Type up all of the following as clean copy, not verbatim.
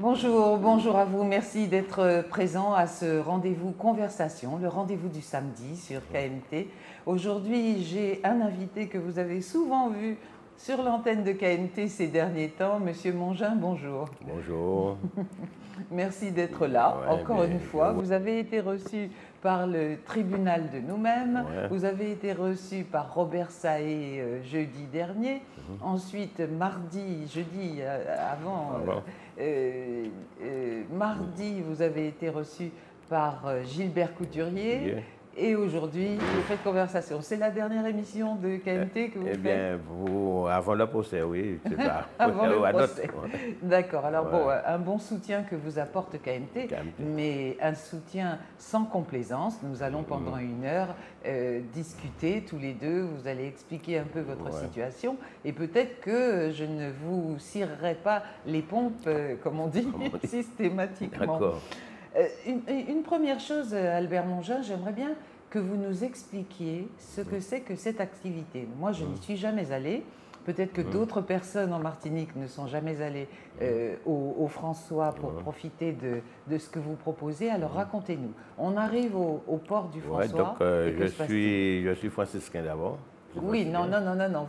Bonjour, bonjour à vous. Merci d'être présent à ce rendez-vous conversation, le rendez-vous du samedi sur KMT. Aujourd'hui, j'ai un invité que vous avez souvent vu sur l'antenne de KMT ces derniers temps, Monsieur Mongin. Bonjour. Bonjour. Merci d'être là, Ouais, encore une fois. Vous avez été reçu par le tribunal de nous-mêmes. Ouais. Vous avez été reçu par Robert Saé jeudi dernier. Ensuite, jeudi mardi, vous avez été reçu par Gilbert Couturier. Yeah. Et aujourd'hui, vous faites conversation. C'est la dernière émission de KMT que vous faites? Bien, avant le procès, oui, c'est ça. Avant le À procès. ouais. D'accord. Alors Ouais. bon, un bon soutien que vous apporte KMT, mais un soutien sans complaisance. Nous allons pendant une heure discuter tous les deux. Vous allez expliquer un peu votre situation et peut-être que je ne vous cirerai pas les pompes, comme on dit, systématiquement. D'accord. Une première chose, Albert Mongin, j'aimerais bien que vous nous expliquiez ce que c'est que cette activité. Moi, je n'y suis jamais allée. Peut-être que d'autres personnes en Martinique ne sont jamais allées au François pour profiter de ce que vous proposez. Alors racontez-nous. On arrive au port du François. Donc, je suis franciscain d'abord. Oui, non.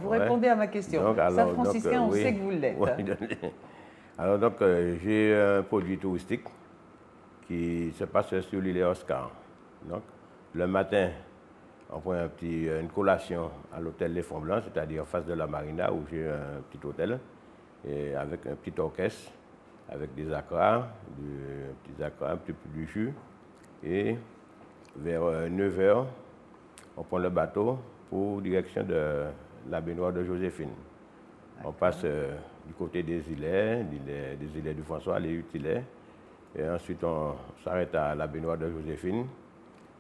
Vous répondez à ma question. Donc, Ça, franciscain, on oui. sait que vous l'êtes. Alors, donc, j'ai un produit touristique qui se passe sur l'île Oscar. Donc, le matin, on prend une collation à l'hôtel Les Fonds Blancs, c'est-à-dire en face de la marina où j'ai un petit hôtel, et avec un petit orchestre, avec des acras, un petit peu du jus. Et vers 9 h, on prend le bateau pour direction de la baignoire de Joséphine. On passe du côté des îlets du François, les Hutilets. Et ensuite, on s'arrête à la baignoire de Joséphine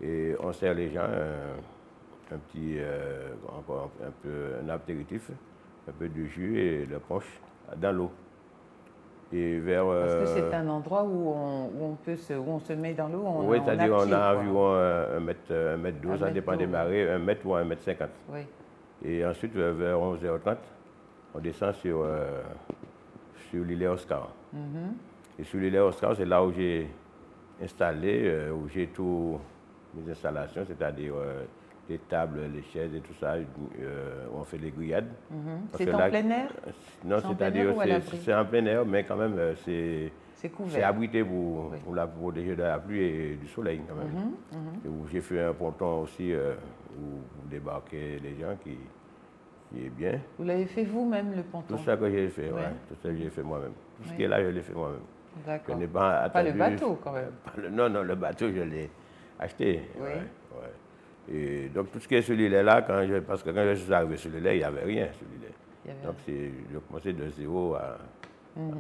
et on sert les gens un apéritif, un peu de jus et le punch dans l'eau. Et parce que c'est un endroit où on se met dans l'eau. Oui, c'est-à-dire on a environ 1m12, ça dépend des marées, 1 m ou 1m50. Oui. Et ensuite, vers 11 h 30, on descend sur l'île Oscar. Et sur l'île Oscar, c'est là où j'ai installé, où j'ai toutes mes installations, c'est-à-dire les tables, les chaises et tout ça, où on fait les grillades. C'est en plein air? Non, c'est-à-dire c'est en plein air, mais quand même c'est abrité pour la protéger de la pluie et du soleil quand même. Et où j'ai fait un ponton aussi où vous débarquez les gens qui est bien. Vous l'avez fait vous-même, le ponton? Tout ça que j'ai fait, oui. Tout ça que j'ai fait moi-même. Tout ce qui est là, je l'ai fait moi-même. D'accord. Pas le bateau, quand même. Non, le bateau, je l'ai acheté. Oui. Ouais. Et donc, tout ce qui est sur l'île là, parce que quand je suis arrivé sur l'île, il n'y avait rien sur l'île. Donc, je commençais de zéro à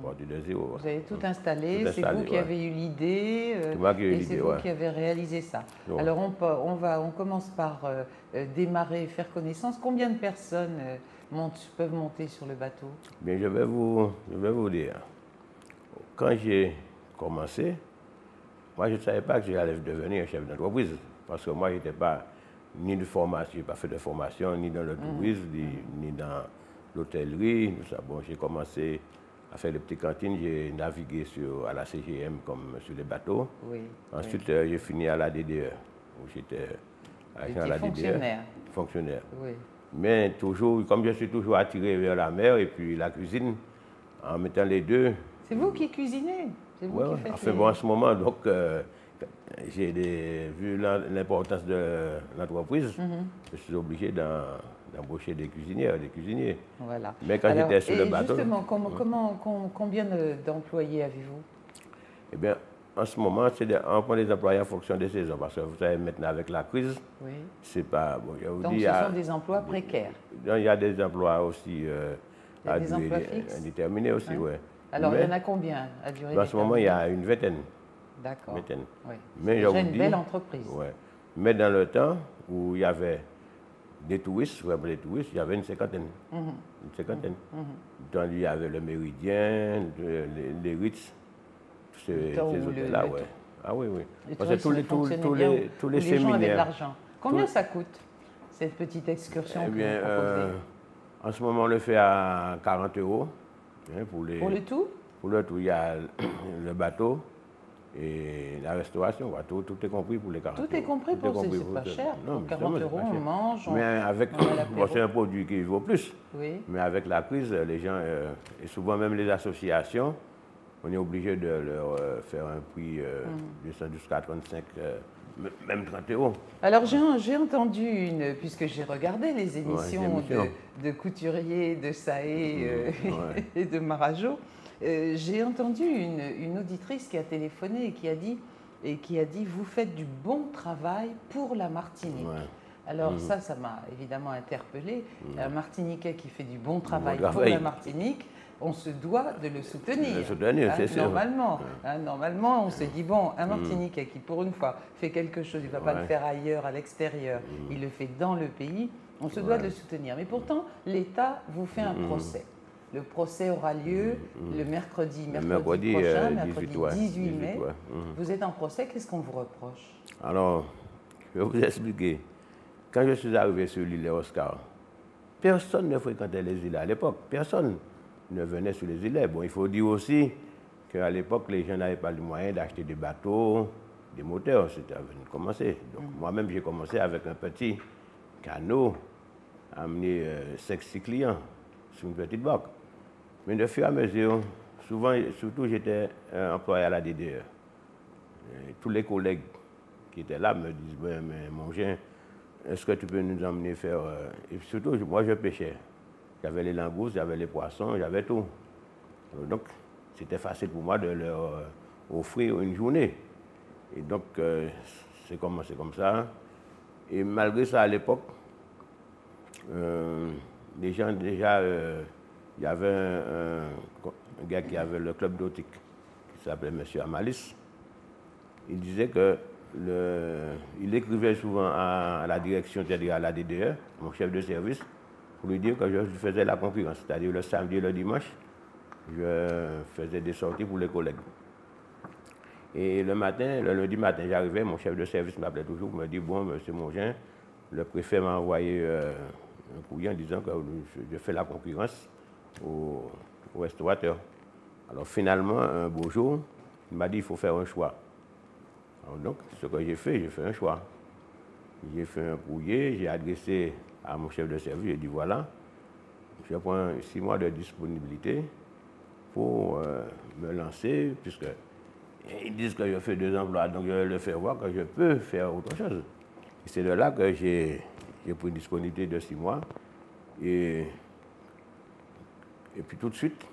partir de zéro. Vous avez tout installé, c'est vous qui avez eu l'idée, et c'est vous qui avez réalisé ça. Ouais. Alors, on commence par démarrer, faire connaissance. Combien de personnes peuvent monter sur le bateau? Bien, je vais vous dire. Quand j'ai commencé, moi, je ne savais pas que j'allais devenir chef d'entreprise. Parce que moi, je n'étais pas ni de formation, je n'ai pas fait de formation, ni dans le tourisme, ni dans l'hôtellerie, tout ça. Bon, j'ai commencé à faire des petites cantines, j'ai navigué à la CGM comme sur les bateaux. Oui. Ensuite, j'ai fini à la DDE, où j'étais agent à la DDE. Fonctionnaire. Oui. Mais toujours, comme je suis toujours attiré vers la mer et puis la cuisine, en mettant les deux. C'est vous qui cuisinez? C'est vous qui faites enfin, bon, en ce moment, donc, j'ai vu l'importance de l'entreprise, je suis obligé d'embaucher des cuisinières, des cuisiniers. Voilà. Mais quand j'étais sur le bateau... Justement, combien d'employés avez-vous? Eh bien, en ce moment, on prend des employés en fonction des saisons, parce que vous savez, maintenant, avec la crise, c'est pas... Bon, je vous donc, dis, ce sont des emplois précaires? Il y a des emplois aussi à des emplois fixes indéterminés aussi, oui. Alors, il y en a combien à durée? En ce moment, il y a une vingtaine. D'accord. Oui. Mais déjà une belle entreprise. Ouais. Mais dans le temps où il y avait des touristes, il y avait une cinquantaine. Une cinquantaine. Donc, il y avait le Méridien, les Ritz, tous ces hôtels-là. Ouais. Ah oui. Parce que tous les séminaires. Gens avaient de l'argent. Combien ça coûte, cette petite excursion que vous proposez? En ce moment, on le fait à 40 €. Pour le tout? Pour l'autre, il y a le bateau et la restauration. Quoi. Tout est compris pour les 40 euros. Tout est compris pour c'est pas cher. Non, Pour 40 euros, on mange, mais avec, on a l'apéro. bon, c'est un produit qui vaut plus. Oui. Mais avec la crise, les gens, et souvent même les associations, on est obligé de leur faire un prix descend jusqu'à 35, même 30 euros. Alors j'ai entendu puisque j'ai regardé les émissions de couturiers, de Saé et de Marajo, j'ai entendu une auditrice qui a téléphoné et qui a dit vous faites du bon travail pour la Martinique. Ouais. Alors ça m'a évidemment interpellée. Un Martiniquais qui fait du bon travail pour la Martinique, on se doit de le soutenir. Normalement, normalement, on se dit bon, un Martiniquais qui pour une fois fait quelque chose, il ne va pas le faire ailleurs, à l'extérieur, il le fait dans le pays, on se doit de le soutenir. Mais pourtant, l'État vous fait un procès. Le procès aura lieu le mercredi prochain, mercredi 18 mai. Vous êtes en procès, qu'est-ce qu'on vous reproche? Alors, je vais vous expliquer. Quand je suis arrivé sur l'île Oscar, personne ne fréquentait les îles à l'époque. Personne ne venait sur les îles. Bon, il faut dire aussi qu'à l'époque, les gens n'avaient pas le moyen d'acheter des bateaux, des moteurs. C'était avant de commencer. Donc, moi-même, j'ai commencé avec un petit canot, amené 5-6 clients sur une petite barque. Mais de fur et à mesure, souvent, surtout, j'étais employé à la DDE. Et tous les collègues qui étaient là me disent, ben, mais mon chien, est-ce que tu peux nous emmener faire... Et surtout, moi, je pêchais. J'avais les langoustes, j'avais les poissons, j'avais tout. Donc, c'était facile pour moi de leur offrir une journée. Et donc, c'est commencé comme ça. Et malgré ça, à l'époque, les gens, déjà, il y avait un gars qui avait le club nautique, qui s'appelait M. Amalis. Il disait que il écrivait souvent à la direction, c'est-à-dire à la DDE, mon chef de service, pour lui dire que je faisais la concurrence. C'est-à-dire le samedi et le dimanche, je faisais des sorties pour les collègues. Et le lundi matin, j'arrivais, mon chef de service m'appelait toujours pour me dire, bon, monsieur Mongin, le préfet m'a envoyé un courrier en disant que je fais la concurrence aux restaurateurs. Alors finalement, un beau jour, il m'a dit, il faut faire un choix. Alors donc, ce que j'ai fait un choix. J'ai fait un courrier, j'ai adressé à mon chef de service, j'ai dit voilà, je prends 6 mois de disponibilité pour me lancer, puisque ils disent que je fais 2 emplois, donc je vais leur faire voir que je peux faire autre chose. Et c'est de là que j'ai pris une disponibilité de 6 mois. Et puis tout de suite,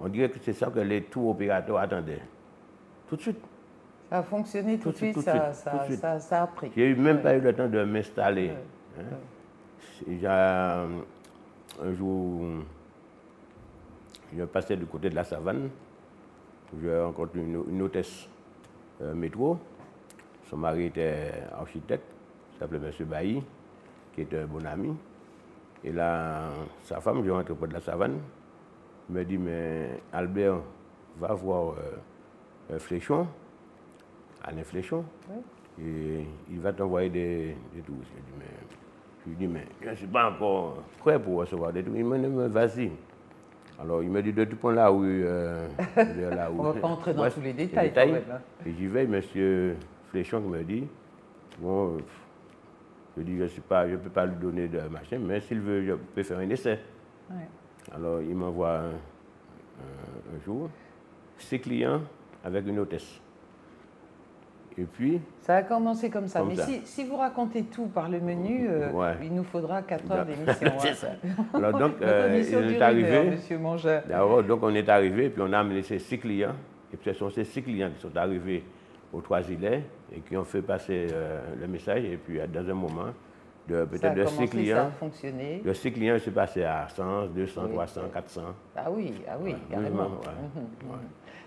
on dirait que c'est ça que les tours opérateurs attendaient. Tout de suite. Ça a fonctionné tout de suite, ça a pris. J'ai même pas eu le temps de m'installer. Un jour, je passais du côté de la savane, j'ai rencontré une hôtesse métro. Son mari était architecte, il s'appelait M. Bailly, qui était un bon ami. Et là, sa femme, je rentre près de la savane, il me dit, mais Albert, va voir Fléchon, Alain Fléchon, et il va t'envoyer des touristes. Je lui dis, mais je ne suis pas encore prêt pour recevoir des touristes. Il me dit, mais vas-y. Alors, il me dit, de tout point là où... On ne va pas entrer dans tous les détails. Quand même, hein. Et j'y vais, M. Fléchon qui me dit, bon, je dis, je ne peux pas lui donner de machin, mais s'il veut, je peux faire un essai. Ouais. Alors, il m'envoie un jour 6 clients avec une hôtesse. Et puis... Ça a commencé comme ça. Mais si vous racontez tout par le menu, il nous faudra 4 heures d'émission. C'est ça. Alors donc, on est arrivé. Monsieur Mongin. D'abord, donc on est arrivé, puis on a amené ces 6 clients. Et puis ce sont ces 6 clients qui sont arrivés aux 3 îlets et qui ont fait passer le message. Et puis dans un moment, peut-être de 6 clients. Ça a fonctionné. De 6 clients, c'est passé à 100, 200, 300, 400. Ah oui, carrément.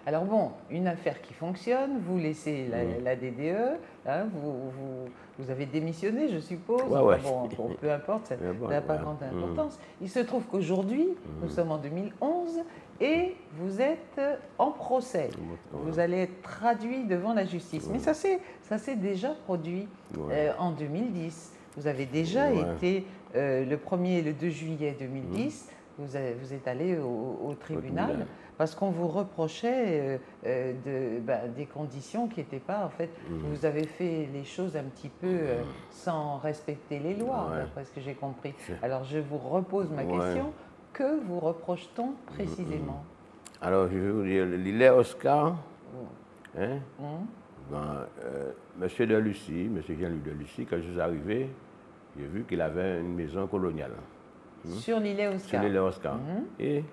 Alors bon, une affaire qui fonctionne, vous laissez la DDE, hein, vous avez démissionné, je suppose. Bon, peu importe, ça n'a pas grande importance. Il se trouve qu'aujourd'hui, nous sommes en 2011 et vous êtes en procès. Vous allez être traduit devant la justice. Mais ça s'est déjà produit en 2010. Vous avez déjà été le 1er et le 2 juillet 2010 vous êtes allé au tribunal parce qu'on vous reprochait des conditions qui n'étaient pas, en fait, vous avez fait les choses un petit peu sans respecter les lois, d'après ce que j'ai compris. Alors je vous repose ma question, que vous reproche-t-on précisément? Alors je vais vous dire, l'îlet Oscar, hein, monsieur de Lucie, monsieur Jean-Louis de Lucie, quand je suis arrivé, j'ai vu qu'il avait une maison coloniale. Sur l'îlet Oscar. Sur l'îlet Oscar. Et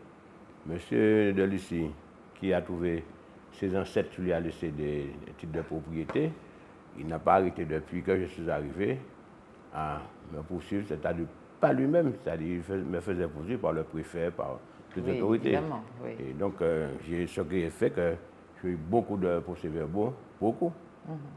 monsieur de Lucie, qui a trouvé ses ancêtres, lui a laissé des titres de propriété, il n'a pas arrêté depuis que je suis arrivé à me poursuivre, c'est-à-dire pas lui-même, c'est-à-dire il me faisait poursuivre par le préfet, par toute autorité. Oui. Et donc, ce qui a fait que j'ai eu beaucoup de procès-verbaux, beaucoup.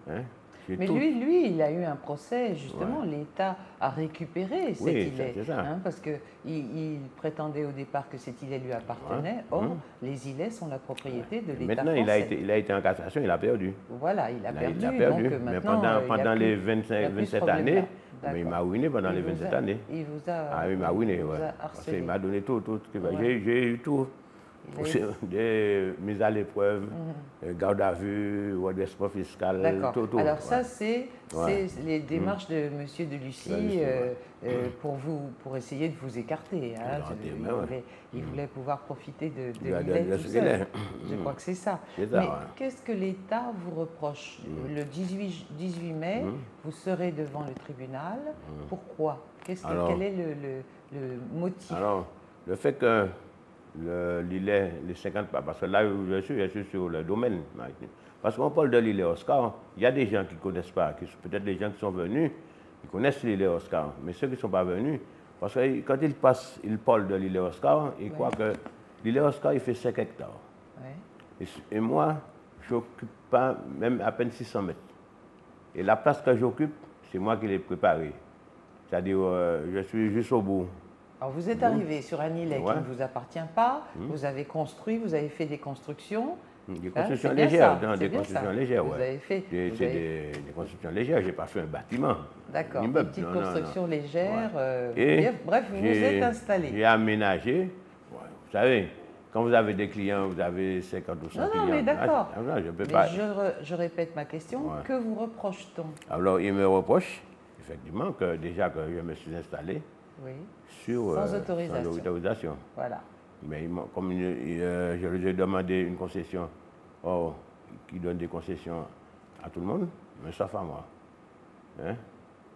Hein, mais lui, il a eu un procès, justement, l'État a récupéré cet îlet, parce qu'il prétendait au départ que cet îlet lui appartenait. Or, les îlets sont la propriété de l'État français. Maintenant, il a été en cassation, il a perdu. Voilà, il a perdu. Donc, mais pendant les 27 années, mais il m'a ruiné pendant les 27 années. Il vous a Ah, il m'a ruiné, parce qu'il m'a donné tout. J'ai eu tout. Des mises à l'épreuve, garde à vue, redressement fiscal, tout. Alors ça, c'est les démarches de M. de Lucie pour essayer de vous écarter. Hein. Il voulait pouvoir profiter de l'îlet tout seul. Je crois que c'est ça. Mais qu'est-ce que l'État vous reproche? Le 18 mai, vous serez devant le tribunal. Pourquoi? Quel est le motif? Alors, le fait que l'îlet, les 50 pas, parce que là je suis sur le domaine maritime. Parce qu'on parle de l'îlet Oscar, il y a des gens qui ne connaissent pas, peut-être des gens qui sont venus, ils connaissent l'îlet Oscar, mais ceux qui ne sont pas venus, parce que quand ils parlent de l'îlet Oscar, ils croient que l'îlet Oscar, il fait 5 hectares. Et moi, je n'occupe pas même à peine 600 mètres. Et la place que j'occupe, c'est moi qui l'ai préparée. C'est-à-dire, je suis juste au bout. Alors vous êtes arrivé sur un îlet qui ne vous appartient pas, vous avez construit, vous avez fait des constructions. Des constructions légères, des constructions légères, Vous avez fait. C'est des constructions légères, je n'ai pas fait un bâtiment. D'accord, des petites constructions légères. Bref, vous vous êtes installé. J'ai aménagé. Vous savez, quand vous avez des clients, vous avez 50 ou 100 clients. Non, mais d'accord. Je répète ma question, que vous reproche-t-on? Alors, il me reproche, effectivement, que déjà que je me suis installé. Sans autorisation. Voilà. Mais comme je leur ai demandé une concession, qui donne des concessions à tout le monde, mais sauf à moi. Hein?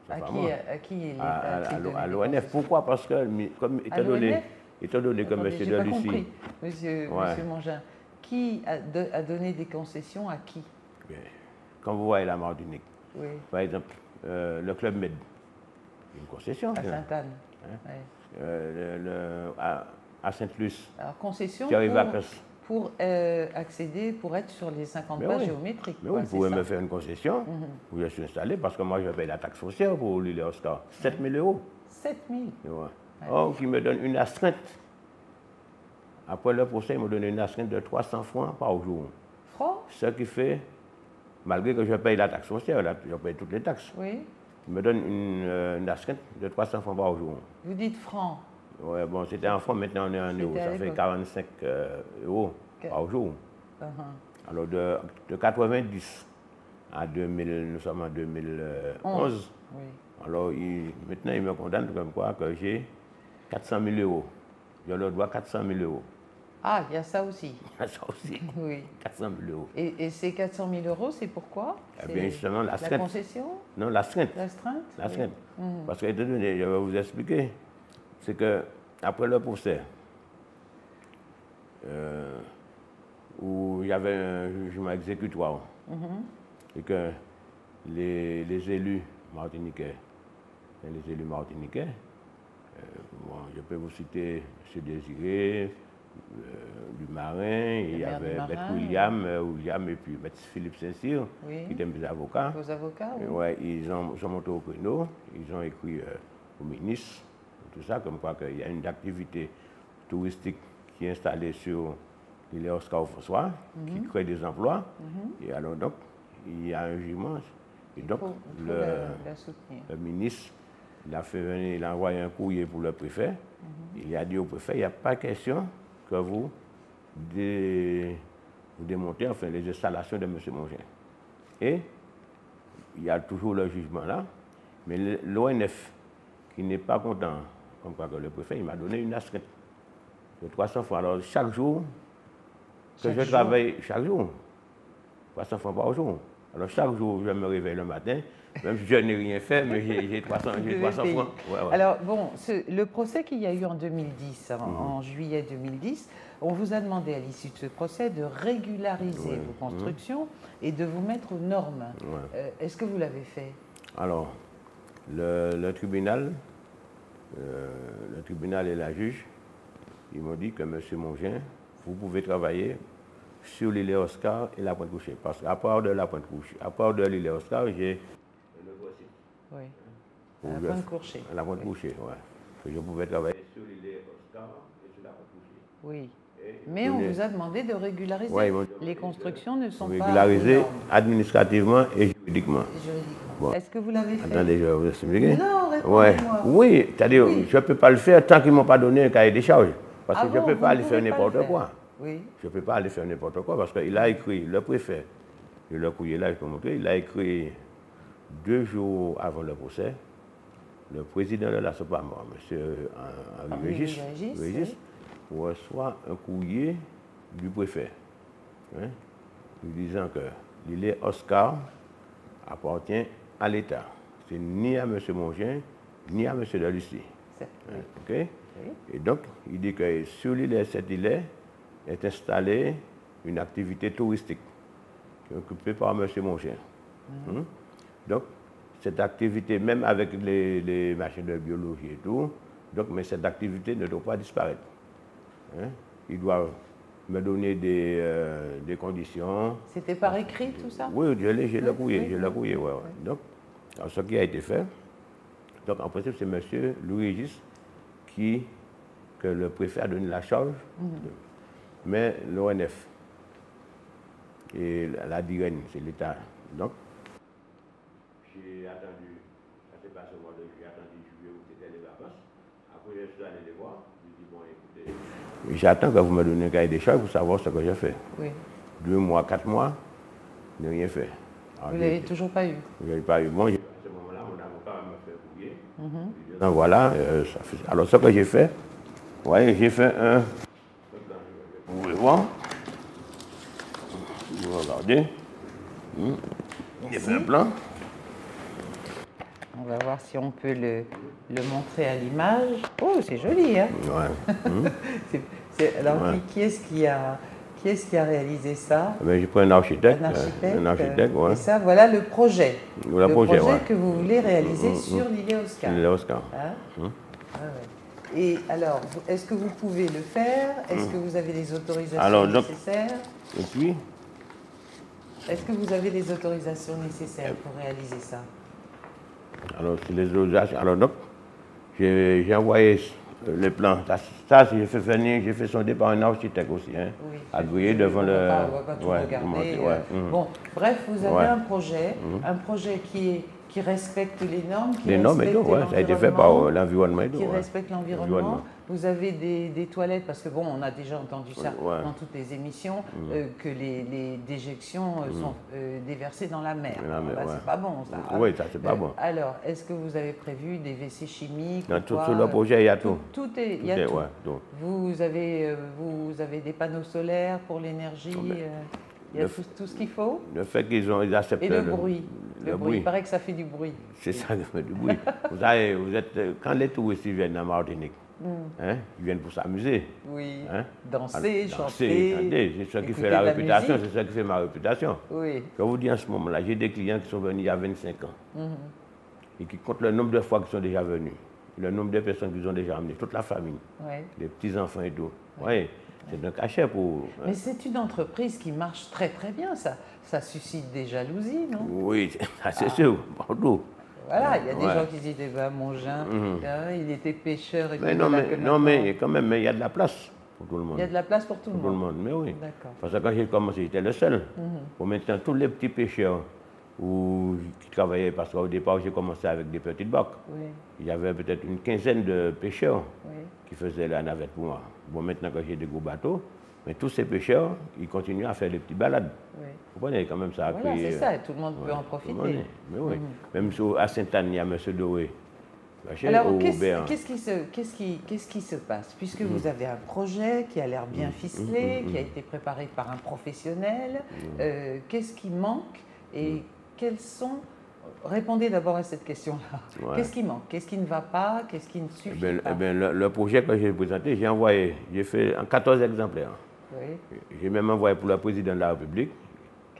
À qui l'État? À l'ONF. Pourquoi? Parce que, comme étant donné que M. de Lucie. Monsieur Mongin, qui a donné des concessions à qui? Quand vous voyez la Martinique, par exemple, le Club Med, une concession. À Sainte-Anne. À Sainte-Luce. Alors, concession pour accéder, pour être sur les 50 pas géométriques. Mais oui, vous pouvez me faire une concession où je suis installé, parce que moi, je paye la taxe foncière pour l'îlet Oscar. 7 000 €. 7 000 Or, qui me donne une astreinte. Après le procès, il me donne une astreinte de 300 francs par jour. Francs? Ce qui fait, malgré que je paye la taxe foncière, je paye toutes les taxes. Il me donne une astreinte de 300 francs par jour. Vous dites francs? Oui, bon, c'était en francs, maintenant on est en euros. Ça fait 45 € par jour. Alors, de 90 à 2000, nous sommes en 2011. Alors, maintenant, il me condamne comme quoi que j'ai 400 000 €. Je leur dois 400 000 €. Ah, il y a ça aussi. Il y a ça aussi. 400 000 €. Et ces 400 000 €, c'est pourquoi? Eh bien, justement, la concession? Non, l'astreinte. L'astreinte? L'astreinte. Parce que, étant donné, je vais vous expliquer, c'est que après le procès, où il y avait un jugement exécutoire, et que les élus martiniquais, je peux vous citer M. Désiré, du Marin, il y avait M. William et puis M. Philippe Saint-Cyr, qui étaient mes avocats. Vos avocats? Ils sont montés au créneau, ils ont écrit au ministre, tout ça, comme quoi qu'il y a une activité touristique qui est installée sur l'île Oscar François, qui crée des emplois. Et alors donc, il y a un jugement. Et donc, le ministre, il a envoyé un courrier pour le préfet. il a dit au préfet, il n'y a pas question que vous démontez enfin, les installations de M. Mongin. Et il y a toujours le jugement là, mais l'ONF, qui n'est pas content, comme quoi que le préfet, il m'a donné une astreinte de 300 francs. Alors, chaque jour que je travaille, chaque jour, 300 francs par jour. Alors, chaque jour, je me réveille le matin, même si je n'ai rien fait, mais j'ai 300 francs. Ouais. Alors, bon, le procès qu'il y a eu en 2010, en juillet 2010, on vous a demandé à l'issue de ce procès de régulariser vos constructions et de vous mettre aux normes. Est-ce que vous l'avez fait? Alors, le tribunal et la juge, ils m'ont dit que M. Mongin, vous pouvez travailler sur l'île Oscar et la Pointe-Couchée. Parce qu'à part de la Pointe-Couchée, à part de l'île Oscar, j'ai le gros site. Oui. À la Pointe-Couchée. À la Pointe-Couchée, oui. Que je pouvais travailler sur l'île Oscar et sur la Pointe-Couchée. Oui. Mais on vous a demandé de régulariser. Les constructions ne sont pas régulariser administrativement et juridiquement. Bon. Est-ce que vous l'avez fait? Attendez, je vais vous expliquer. Non, répondez-moi. Oui, c'est-à-dire, je ne peux pas le faire tant qu'ils ne m'ont pas donné un cahier des charges. Parce que je ne peux pas aller faire n'importe quoi. Oui. Je ne peux pas aller faire n'importe quoi parce qu'il a écrit, le préfet, le courrier là, je peux montrer, il a écrit 2 jours avant le procès, le président de la SOPAMOR, M. Régis, reçoit un courrier du préfet, lui disant que l'île Oscar appartient à l'État. C'est ni à M. Mongin, ni à M. Delucy. Okay? Et donc, il dit que sur l'île, cette île est installée une activité touristique qui est occupée par M. Mongin. Donc, cette activité, même avec les machines de biologie et tout, donc, mais cette activité ne doit pas disparaître. Il doit me donner des conditions. C'était par écrit tout ça? Oui, j'ai le courrier, ouais. Donc, alors, ce qui a été fait, donc en principe, c'est M. Louis Régis que le préfet a donné la charge, mais l'ONF et la DIREN, c'est l'État. Donc, j'ai attendu, ça s'est passé au mois de juillet, j'ai attendu juillet où c'était les vacances. Après, je suis allé les voir, je dis bon, écoutez, j'attends que vous me donniez un cahier des charges pour savoir ce que j'ai fait. Oui. 2 mois, 4 mois, je n'ai rien fait. Alors, vous ne l'avez toujours pas eu? Je ne l'ai pas eu. Bon, à ce moment-là, mon avocat m'a fait courrier. Donc voilà, alors ce que j'ai fait, vous voyez, j'ai fait un. Vous pouvez voir. Vous regardez. J'ai fait un plan. On va voir si on peut le montrer à l'image. Oh, c'est joli, hein? Alors, qui est-ce qui a réalisé ça? J'ai pris un architecte. Un architecte, ouais. Et ça, voilà le projet. Le projet que vous voulez réaliser sur l'île Oscar. L'île Oscar. Et alors, est-ce que vous pouvez le faire? Est-ce que vous avez les autorisations nécessaires? Et puis? Est-ce que vous avez les autorisations nécessaires pour réaliser ça? Alors, c'est les autorisations. Alors, donc, j'ai envoyé les plans. Ça, j'ai fait sonder par un architecte aussi, agréé devant le. Bon, bref, vous avez un projet qui respecte les normes, les normes et tout, ça a été fait par l'environnement et tout. Qui respecte l'environnement. Vous avez des toilettes, parce que bon, on a déjà entendu ça dans toutes les émissions, que les déjections sont déversées dans la mer. C'est pas bon, ça. Oui, ça, c'est pas bon. Alors, est-ce que vous avez prévu des WC chimiques? Sur le projet, il y a tout. Il y a tout. Vous avez des panneaux solaires pour l'énergie? Il y a tout ce qu'il faut? Le fait qu'ils acceptent. Et le bruit. Le bruit. Il paraît que ça fait du bruit. C'est ça qui fait du bruit. Vous savez, quand les touristes viennent en Martinique, ils viennent pour s'amuser. Oui. Danser, chanter. C'est ce qui fait la réputation, c'est ce qui fait ma réputation. Oui. Je vous dis en ce moment-là, j'ai des clients qui sont venus il y a 25 ans et qui comptent le nombre de fois qu'ils sont déjà venus, le nombre de personnes qu'ils ont déjà amenées, toute la famille, les petits-enfants et tout. Oui. C'est un cachet pour. Mais c'est une entreprise qui marche très très bien, ça suscite des jalousies, non? Oui, c'est sûr, partout. Voilà, il y a des gens qui disent, Mongin, il était pêcheur. Et mais mais quand même, il y a de la place pour tout le monde. Il y a de la place pour tout le monde. Pour tout le monde, mais oui. D'accord. Parce que quand j'ai commencé, j'étais le seul. Pour maintenant, tous les petits pêcheurs qui travaillaient, parce qu'au départ, j'ai commencé avec des petites barques. Oui. Il y avait peut-être une quinzaine de pêcheurs qui faisait la navette pour moi. Bon, maintenant que j'ai des gros bateaux, mais tous ces pêcheurs, ils continuent à faire des petites balades. Oui. Vous comprenez, quand même, ça a Voilà, créé... c'est ça, tout le monde peut en profiter. Mais oui. Même à Sainte-Anne, il y a M. Doré. Alors, qu'est-ce qui se passe? Puisque vous avez un projet qui a l'air bien ficelé, qui a été préparé par un professionnel, qu'est-ce qui manque et quels sont... Répondez d'abord à cette question-là. Ouais. Qu'est-ce qui manque? Qu'est-ce qui ne va pas? Qu'est-ce qui ne suffit pas? Le projet que j'ai présenté, j'ai fait en 14 exemplaires. Oui. J'ai même envoyé pour le président de la République.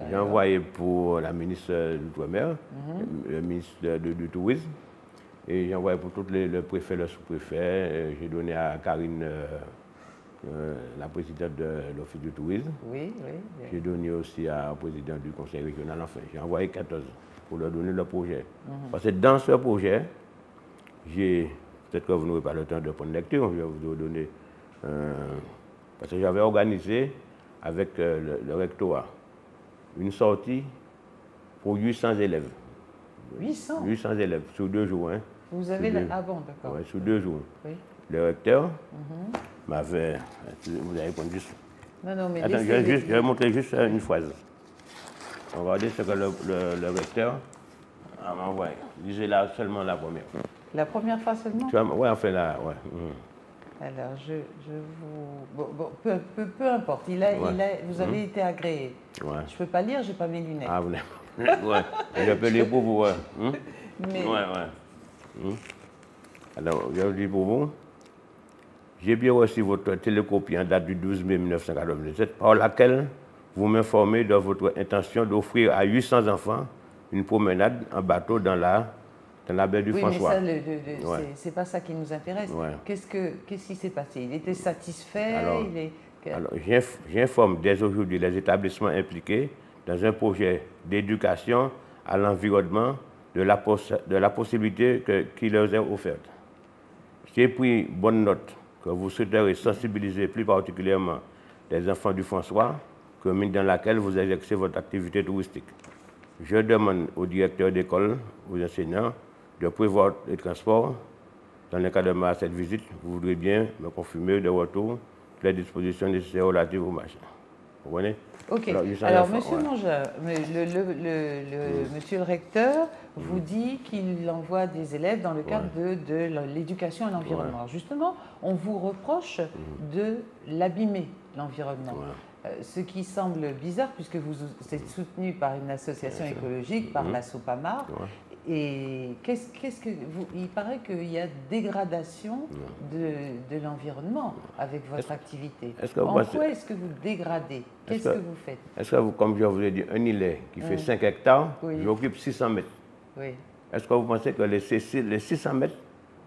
J'ai envoyé pour la ministre de l'Outre-mer, le ministre du Tourisme. Et j'ai envoyé pour tous le préfet, le sous-préfet. J'ai donné à Karine, la présidente de l'Office du tourisme. Oui, oui. J'ai donné aussi au président du conseil régional. Enfin, j'ai envoyé 14 pour leur donner le projet. Parce que dans ce projet, peut-être que vous n'aurez pas le temps de prendre lecture, je vais vous donner. Parce que j'avais organisé avec le rectorat une sortie pour 800 élèves. 800 800 élèves, sur 2 jours. Hein. Vous avez... Ah bon, d'accord. Oui, sur 2 jours. Oui. Le recteur m'avait... Vous allez prendre juste... Non, mais... Attends, je vais montrer juste une phrase. Regardez ce que le recteur m'a envoyé. Lisez là seulement la première. La première fois seulement? Oui, enfin là, oui. Alors, je vous... peu importe. Vous avez été agréé. Ouais. Je ne peux pas lire, je n'ai pas mes lunettes. Ah, vous n'avez... Ouais, je peux lire pour vous. Mais... Ouais. Alors, je vous dis pour vous. J'ai bien reçu votre télécopie en date du 12 mai 1997, par laquelle vous m'informez de votre intention d'offrir à 800 enfants une promenade en bateau dans la baie du François. Oui, mais ça, c'est pas ça qui nous intéresse. Ouais. Qu'est-ce qui s'est passé? Il était satisfait? Alors j'informe dès aujourd'hui les établissements impliqués dans un projet d'éducation à l'environnement de la possibilité qui leur est offerte. J'ai pris bonne note que vous souhaiterez sensibiliser plus particulièrement les enfants du François, commune dans laquelle vous exercez votre activité touristique. Je demande aux directeurs d'école, aux enseignants, de prévoir les transports. Dans le cadre de cette visite, vous voudrez bien me confirmer de retour les dispositions nécessaires relatives au marché. Vous voyez? Ok. Alors monsieur Mongin, monsieur le recteur vous dit qu'il envoie des élèves dans le cadre de l'éducation à l'environnement. Justement, on vous reproche de l'abîmer, l'environnement. Ce qui semble bizarre puisque vous êtes soutenu par une association écologique, par la Sopamar. Et il paraît qu'il y a dégradation de l'environnement avec votre activité. En quoi est-ce que vous dégradez? Qu'est-ce que vous faites? Est-ce que vous, comme je vous ai dit, un îlet qui fait 5 hectares, j'occupe 600 mètres. Oui. Est-ce que vous pensez que les 600 mètres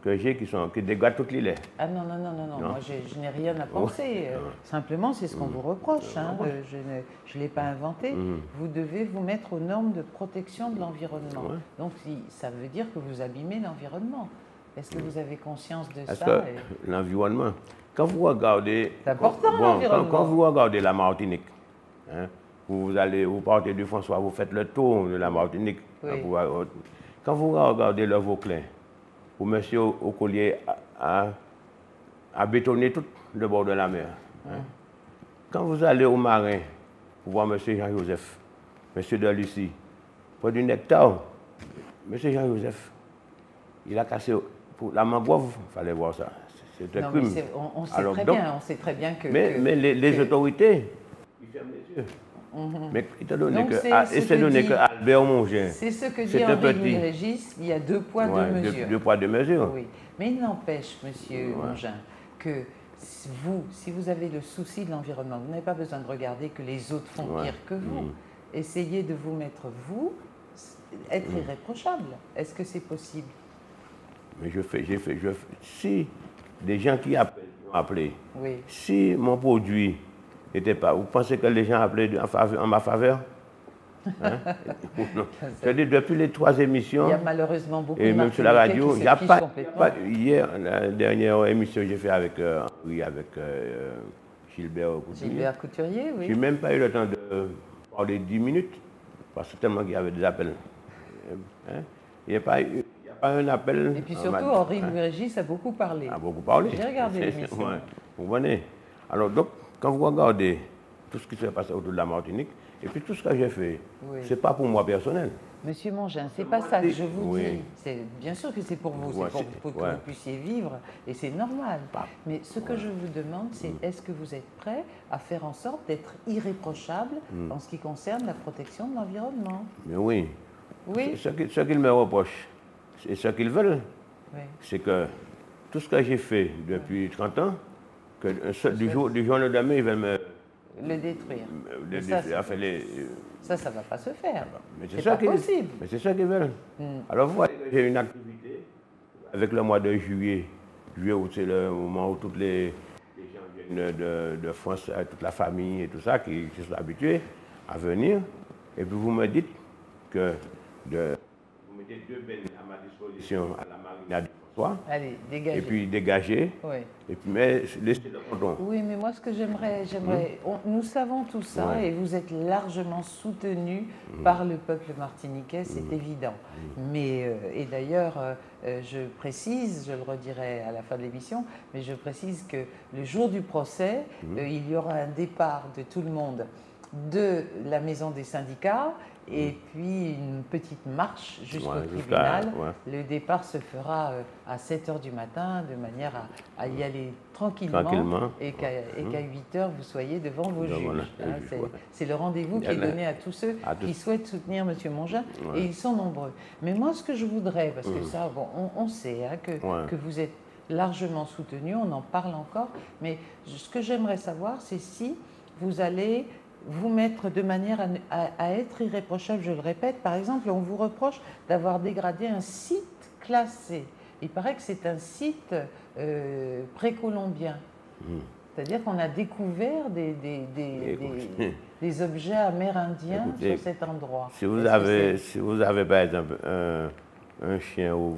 que j'ai qui dégradent toute l'îlet? Ah non, moi je n'ai rien à penser. Simplement, c'est ce qu'on vous reproche. Hein. Je ne l'ai pas inventé. Vous devez vous mettre aux normes de protection de l'environnement. Donc ça veut dire que vous abîmez l'environnement. Est-ce que vous avez conscience de ça? L'environnement, quand vous regardez... C'est important l'environnement. Quand vous regardez la Martinique, hein, vous partez du François, vous faites le tour de la Martinique. Quand vous regardez le Vauclin, où M. Aucollier a bétonné tout le bord de la mer. Hein. Quand vous allez au Marin, pour voir M. Jean-Joseph, M. de Lucie, près d'un hectare, M. Jean-Joseph, il a cassé pour la mangrove, il fallait voir ça. C'est un crime. On sait très bien que... Mais les autorités, ils ferment les yeux. Mais étant donné que Albert Mongin... C'est ce que dit Henri Régis, il y a 2 poids, 2 mesures. 2 poids, 2 mesures. Oui. Mais il n'empêche, monsieur Mongin, que si vous avez le souci de l'environnement, vous n'avez pas besoin de regarder que les autres font pire que vous. Essayez de vous mettre, être irréprochable. Est-ce que c'est possible? Mais si des gens qui ont appelé, si mon produit... n'était pas. Vous pensez que les gens appelaient en ma faveur? Hein? C'est-à-dire, depuis les 3 émissions, il y a malheureusement beaucoup et même sur la radio, il n'y a pas. Hier, la dernière émission que j'ai fait avec Gilbert Couturier. Gilbert Couturier, oui. Je n'ai même pas eu le temps de parler 10 minutes, parce que tellement qu'il y avait des appels. Hein? Il n'y a pas pas un appel. Et puis surtout, Henri Louis-Régis a beaucoup parlé. A beaucoup parlé. J'ai regardé l'émission. Ouais, vous voyez. Alors, donc, quand vous regardez tout ce qui s'est passé autour de la Martinique, et puis tout ce que j'ai fait, c'est pas pour moi personnel. Monsieur Mongin, c'est pas ça que je vous Oui. dis. Bien sûr que c'est pour vous, Ouais, c'est pour que vous puissiez vivre, et c'est normal. Mais ce que je vous demande, c'est est-ce que vous êtes prêt à faire en sorte d'être irréprochable en ce qui concerne la protection de l'environnement? Mais oui. Oui. Ce qu'ils me reprochent, et ce qu'ils veulent, c'est que tout ce que j'ai fait depuis 30 ans, que du jour au lendemain, ils veulent me... Le détruire. Ça ne va pas se faire. Mais c'est pas possible. Mais c'est ça qu'ils veulent. Alors, vous voyez, j'ai une activité avec le mois de juillet. Juillet, c'est le moment où tous les gens viennent de France, toute la famille et tout ça, qui sont habitués à venir. Et puis, vous me dites que vous mettez 2 bennes à ma disposition à la marina du François. Allez, dégagez. Et puis dégager. Oui. Et puis mais laissez le cordon. Oui, mais moi ce que j'aimerais, nous savons tout ça et vous êtes largement soutenu par le peuple martiniquais, c'est évident. Mais et d'ailleurs, je précise, je le redirai à la fin de l'émission, mais je précise que le jour du procès, il y aura un départ de tout le monde de la maison des syndicats. Et puis une petite marche jusqu'au tribunal. Le départ se fera à 7 h du matin, de manière à y aller tranquillement. Et qu'à 8 h, vous soyez devant vos juges. C'est le rendez-vous qui est donné à tous ceux qui souhaitent soutenir M. Mongin, et ils sont nombreux. Mais moi, ce que je voudrais, parce que ça, bon, on sait que vous êtes largement soutenu, on en parle encore, mais ce que j'aimerais savoir, c'est si vous allez vous mettre de manière à être irréprochable, je le répète. Par exemple, on vous reproche d'avoir dégradé un site classé. Il paraît que c'est un site précolombien. C'est-à-dire qu'on a découvert des objets amérindiens sur cet endroit. Si vous avez par exemple un chien où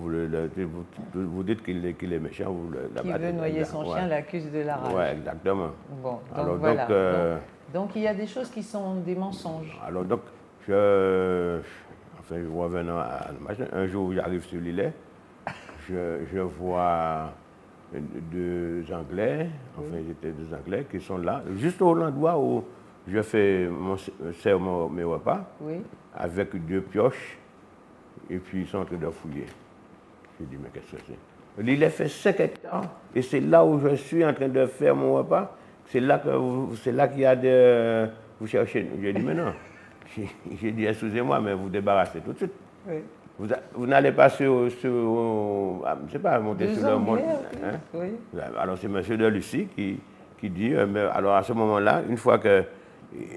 vous dites qu'il est méchant, vous qui veut noyer son chien, l'accuse de la rage. Oui, exactement. Bon, donc alors, voilà. Donc il y a des choses qui sont des mensonges. Alors donc, revenant à un jour, j'arrive sur l'îlet, je vois 2 Anglais, enfin j'étais 2 Anglais qui sont là, juste au endroit où je sers mes repas, avec 2 pioches, et puis ils sont en train de fouiller. J'ai dit, mais qu'est-ce que c'est? L'îlet fait 5 hectares, et c'est là où je suis en train de faire mon repas. C'est là qu'il y a de... Vous cherchez... J'ai dit, mais non. J'ai dit, excusez-moi, mais vous débarrassez tout de suite. Oui. Vous n'allez pas je ne sais pas, monter sur le monde. Hein? Oui. Alors, c'est M. de Lucie qui dit, mais alors à ce moment-là, une fois que...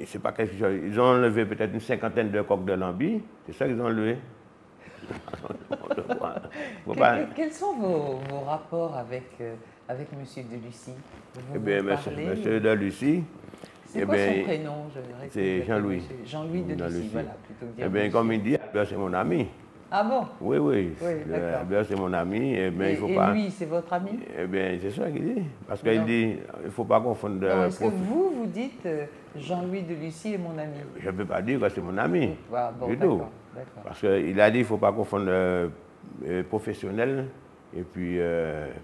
C'est pas quelque chose... Ils ont enlevé peut-être une 50aine de coques de lambi. C'est ça qu'ils ont enlevé. Quels sont vos rapports avec M. de Lucie? Eh bien, M. de Lucie... C'est quoi son prénom? C'est Jean-Louis. Jean-Louis de Lucie, voilà, plutôt que dire. Eh bien, comme il dit, Albert, c'est mon ami. Ah bon? Oui. Albert, c'est mon ami. Eh bien, il faut pas... lui, c'est votre ami? Eh bien, c'est ça qu'il dit. Parce qu'il dit, il ne faut pas confondre... Est-ce que vous dites Jean-Louis de Lucie est mon ami? Je ne peux pas dire que c'est mon ami. Du tout. Parce qu'il a dit, il ne faut pas confondre professionnel et puis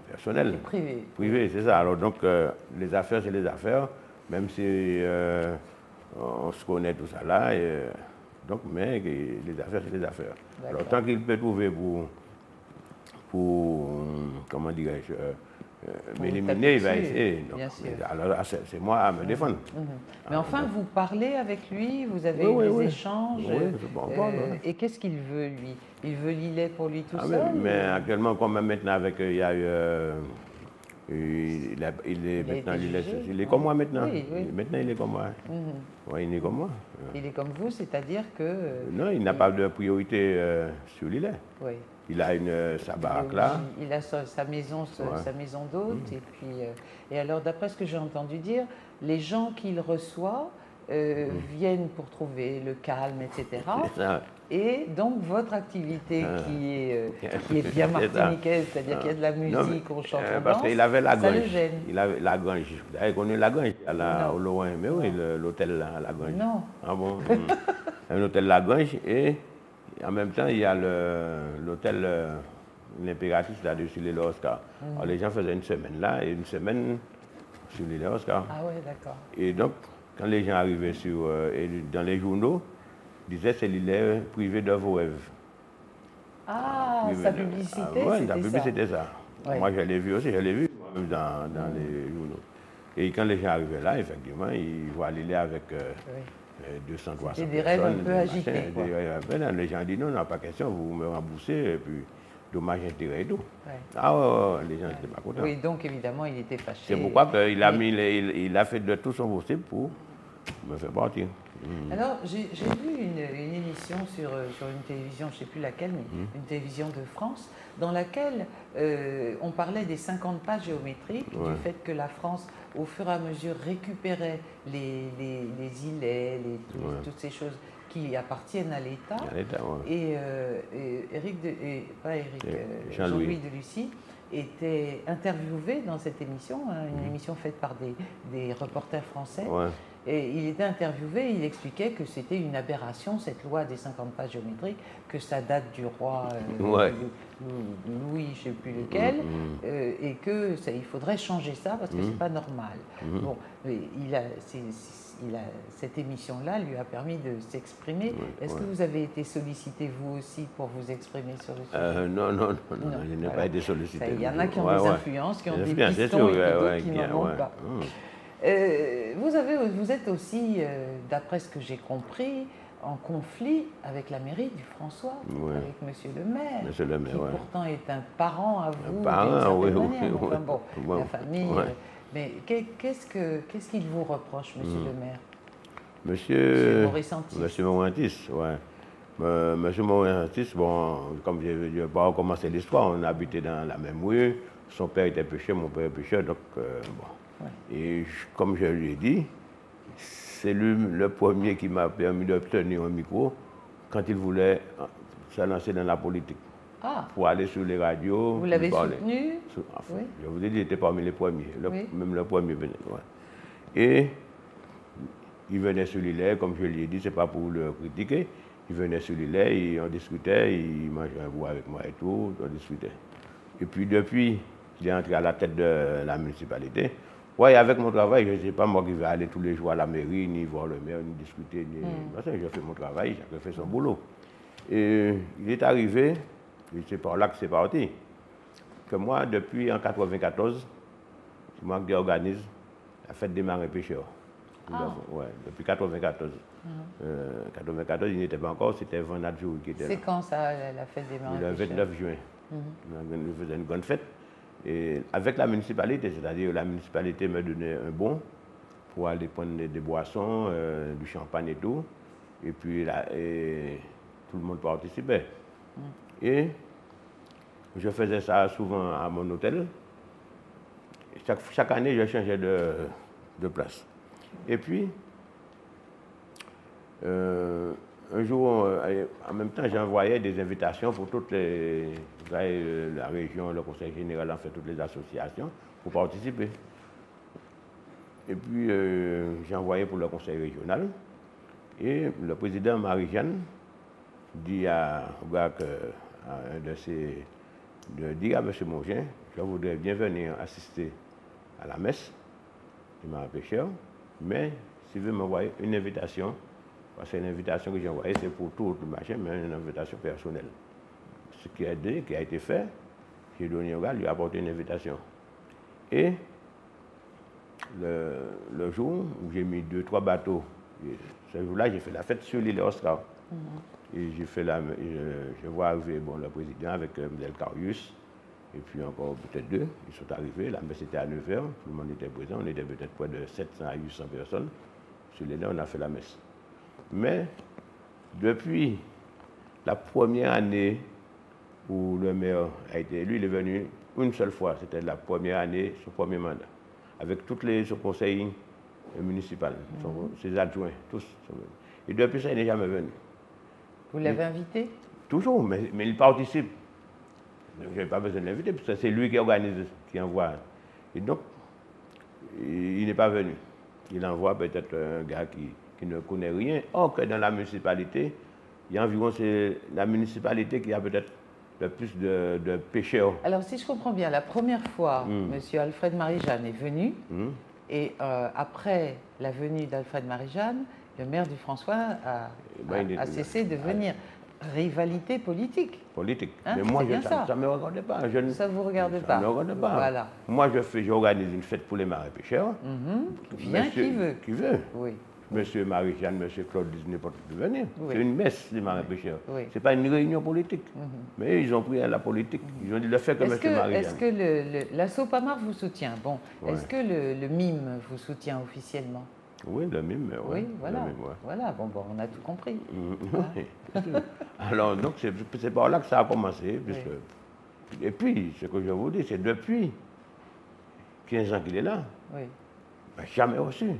personnel. Et privé. Privé, c'est ça. Alors donc, les affaires, c'est les affaires. Même si on se connaît tout ça là, donc, mais les affaires, c'est les affaires. Alors, tant qu'il peut trouver pour comment dirais-je, m'éliminer, il va essayer. Donc, alors, c'est moi à me défendre. Mais enfin, vous parlez avec lui, vous avez des échanges. Et qu'est-ce qu'il veut, lui? Il veut l'îlet pour lui tout seul? Mais actuellement, comme maintenant, avec, il y a eu... il est comme moi maintenant. Maintenant, il est comme moi. Oui, il est comme moi. Il est comme vous, c'est-à-dire que... non, il n'a pas de priorité sur l'îlet. Oui. Il a sa baraque là. Il a sa maison d'hôte. Et alors, d'après ce que j'ai entendu dire, les gens qu'il reçoit viennent pour trouver le calme, etc. Et donc, votre activité qui est bien martiniquaise, c'est-à-dire qu'il y a de la musique, on chante, on danse, parce qu'il avait la ça grange. le gêne. Il avait la grange. Vous avez connu la grange au loin, mais oui, l'hôtel La Grange. Non. Ah bon? Un hôtel La Grange, et en même temps, il y a l'hôtel l'impératrice là-dessus sur l'île Oscar. Alors les gens faisaient une semaine là et une semaine sur l'île Oscar. Ah ouais, d'accord. Et donc, quand les gens arrivaient dans les journaux, ils disaient c'est l'île privée de vos rêves. Ah, sa publicité, la publicité, c'était ça. Ouais. Moi, je l'ai vu aussi, je l'ai vu dans les journaux. Et quand les gens arrivaient là, effectivement, ils voient l'île avec 200, 300 personnes. Des rêves un peu agités. Les gens disent non, non, pas question, vous me remboursez, et puis dommage, intérêt et tout. Ouais. Ah ouais, les gens n'étaient pas contents. Oui, donc évidemment, il était fâché. C'est pourquoi il a fait de tout son possible pour me faire partir. Alors, j'ai vu une émission sur une télévision, je ne sais plus laquelle, mais une télévision de France, dans laquelle on parlait des 50 pas géométriques, du fait que la France, au fur et à mesure, récupérait les îlets, toutes ces choses qui appartiennent à l'État. Et Jean-Louis Delucy était interviewé dans cette émission, une émission faite par des reporters français. Ouais. Et il était interviewé, il expliquait que c'était une aberration, cette loi des 50 pas géométriques, que ça date du roi Louis, je ne sais plus lequel, et qu'il faudrait changer ça parce que c'est pas normal. Bon, cette émission-là lui a permis de s'exprimer. Est-ce que vous avez été sollicité, vous aussi, pour vous exprimer sur le sujet? Non, je n'ai pas été sollicité. Il y en a qui ont des influences, qui ont des pistons, et d'autres qui n'en ont pas. Vous êtes aussi, d'après ce que j'ai compris, en conflit avec la mairie du François, avec Monsieur le maire, qui pourtant est un parent à vous, enfin, bon, la famille. Mais qu'est-ce qu'il vous reproche, Monsieur le maire? Monsieur Morantis, Monsieur Morantis, bon, comme je ne vais pas recommencer l'histoire, on habitait dans la même rue, son père était pêcheur, mon père est pêcheur, donc bon. Ouais. Et comme je lui ai dit, c'est lui le premier qui m'a permis d'obtenir un micro quand il voulait se lancer dans la politique. Pour aller sur les radios. Vous l'avez soutenu? Oui. Je vous ai dit, il était parmi les premiers, même le premier venait. Et il venait sur l'île, comme je lui ai dit, c'est pas pour le critiquer. Il venait sur l'île, on discutait, il mangeait un bout avec moi et tout, on discutait. Et puis depuis qu'il est entré à la tête de la municipalité, avec mon travail, je ne sais pas moi qui vais aller tous les jours à la mairie, ni voir le maire, ni discuter, je fais mon travail, chacun fait son boulot. Et il est arrivé, et c'est par là que c'est parti, que moi, depuis en 1994, c'est moi qui organise la fête des marins pêcheurs. Depuis 1994. 1994, il n'était pas encore, c'était Van Adjou qui était là. C'est quand ça, la fête des marins pêcheurs? Le 29 juin. On faisait une grande fête. Et avec la municipalité, c'est-à-dire la municipalité me donnait un bon pour aller prendre des boissons, du champagne et tout. Et puis tout le monde participait. Et je faisais ça souvent à mon hôtel. Chaque année, je changeais de place. Et puis, un jour, en même temps, j'envoyais des invitations pour toutes la région, le conseil général, en fait, toutes les associations, pour participer. Et puis, j'ai envoyé pour le conseil régional. Et le président Marie-Jeanne dit à M. Mongin, je voudrais bien venir assister à la messe du marin pêcheur, mais s'il veut m'envoyer une invitation, parce que l'invitation que j'ai envoyée, c'est pour tout le machin, mais une invitation personnelle. Ce qui a été fait, j'ai donné au gars, lui apporté une invitation. Et le jour où j'ai mis 2-3 bateaux, ce jour-là, j'ai fait la fête sur l'île Oscar. Et je vois arriver le président avec Mdel Carius, et puis encore peut-être 2, ils sont arrivés, la messe était à 9h, tout le monde était présent, on était peut-être près de 700 à 800 personnes. Sur l'île, on a fait la messe. Mais depuis la première année où le maire a été élu, il est venu une seule fois, c'était la première année, son premier mandat, avec son conseil municipal, ses adjoints, tous. Et depuis ça, il n'est jamais venu. Vous l'avez invité? Toujours, mais il participe. Je n'ai pas besoin de l'inviter, parce que c'est lui qui organise, qui envoie. Et donc, il n'est pas venu. Il envoie peut-être un gars qui ne connaît rien. Or que dans la municipalité, il y a environ, c'est la municipalité qui a peut-être de pêcheurs. Alors, si je comprends bien, la première fois, M. Alfred Marie-Jeanne est venu, et après la venue d'Alfred Marie-Jeanne, le maire du François a cessé de venir. Rivalité politique. Politique. Hein, mais moi, ça ne me regarde pas. Ça ne vous regarde pas. Ça ne me regarde pas. Voilà. Moi, j'organise une fête pour les marins pêcheurs. Vient qui veut. Qui veut. Oui. Monsieur Marie-Jeanne, Monsieur Claude disent n'importe qui peut venir. Oui. C'est une messe des marins pêcheurs. Oui. Ce n'est pas une réunion politique. Mais ils ont pris à la politique. Ils ont dit le fait que Monsieur Marie-Jeanne. Est-ce que la Sopamar vous soutient? Bon. Ouais. Est-ce que le MIM vous soutient officiellement? Oui, le MIM. Ouais, oui, voilà. Le MIM, ouais. Voilà, bon, on a tout compris. Oui. Alors, donc, c'est par là que ça a commencé. Puisque... Et puis, ce que je vous dis, c'est depuis 15 ans qu'il est là. Oui. Ben, jamais reçu.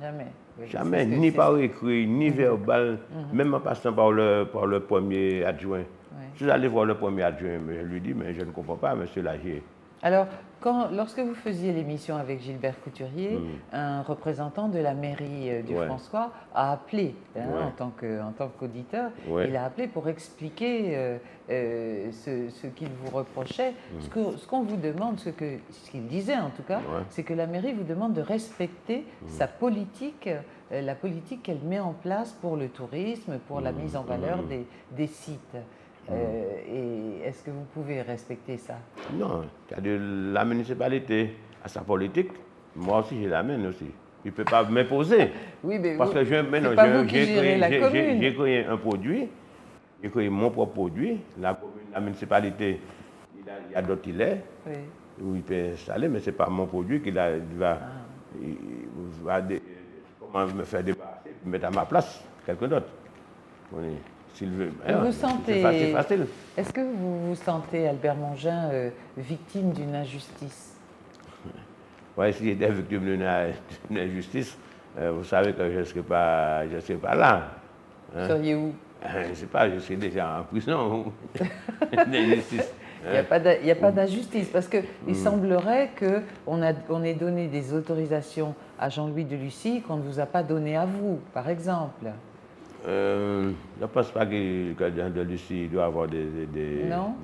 Jamais. Oui, jamais, ni par écrit, ni verbal, même en passant par le premier adjoint. Oui. Je suis allé voir le premier adjoint, mais je lui dis, mais je ne comprends pas, monsieur Lagier. Alors, lorsque vous faisiez l'émission avec Gilbert Couturier, un représentant de la mairie du François a appelé, en tant qu'auditeur, il a appelé pour expliquer ce qu'il vous reprochait. Ce qu'on vous demande, ce qu'il disait en tout cas, c'est que la mairie vous demande de respecter sa politique, la politique qu'elle met en place pour le tourisme, pour la mise en valeur des sites. Et est-ce que vous pouvez respecter ça? Non, c'est-à-dire la municipalité a sa politique, moi aussi j'ai la mienne aussi. Il ne peut pas m'imposer. Oui, mais parce que j'ai créé un produit, j'ai créé mon propre produit, la municipalité, il y a d'autres îlets où il peut installer, mais ce n'est pas mon produit qu'il va comment me faire débarrasser, mettre à ma place quelqu'un d'autre. S'il veut. C'est facile. Est-ce que vous vous sentez, Albert Mongin, victime d'une injustice? Oui, si j'étais victime d'une injustice, vous savez que je ne serais pas là. Vous seriez où? Je ne sais pas, je serais déjà en prison. D'injustice. Il n'y a pas d'injustice, parce qu'il semblerait qu'on ait donné des autorisations à Jean-Louis Delucy qu'on ne vous a pas donné à vous, par exemple. Je ne pense pas que Jean Delucy doit avoir des... Non,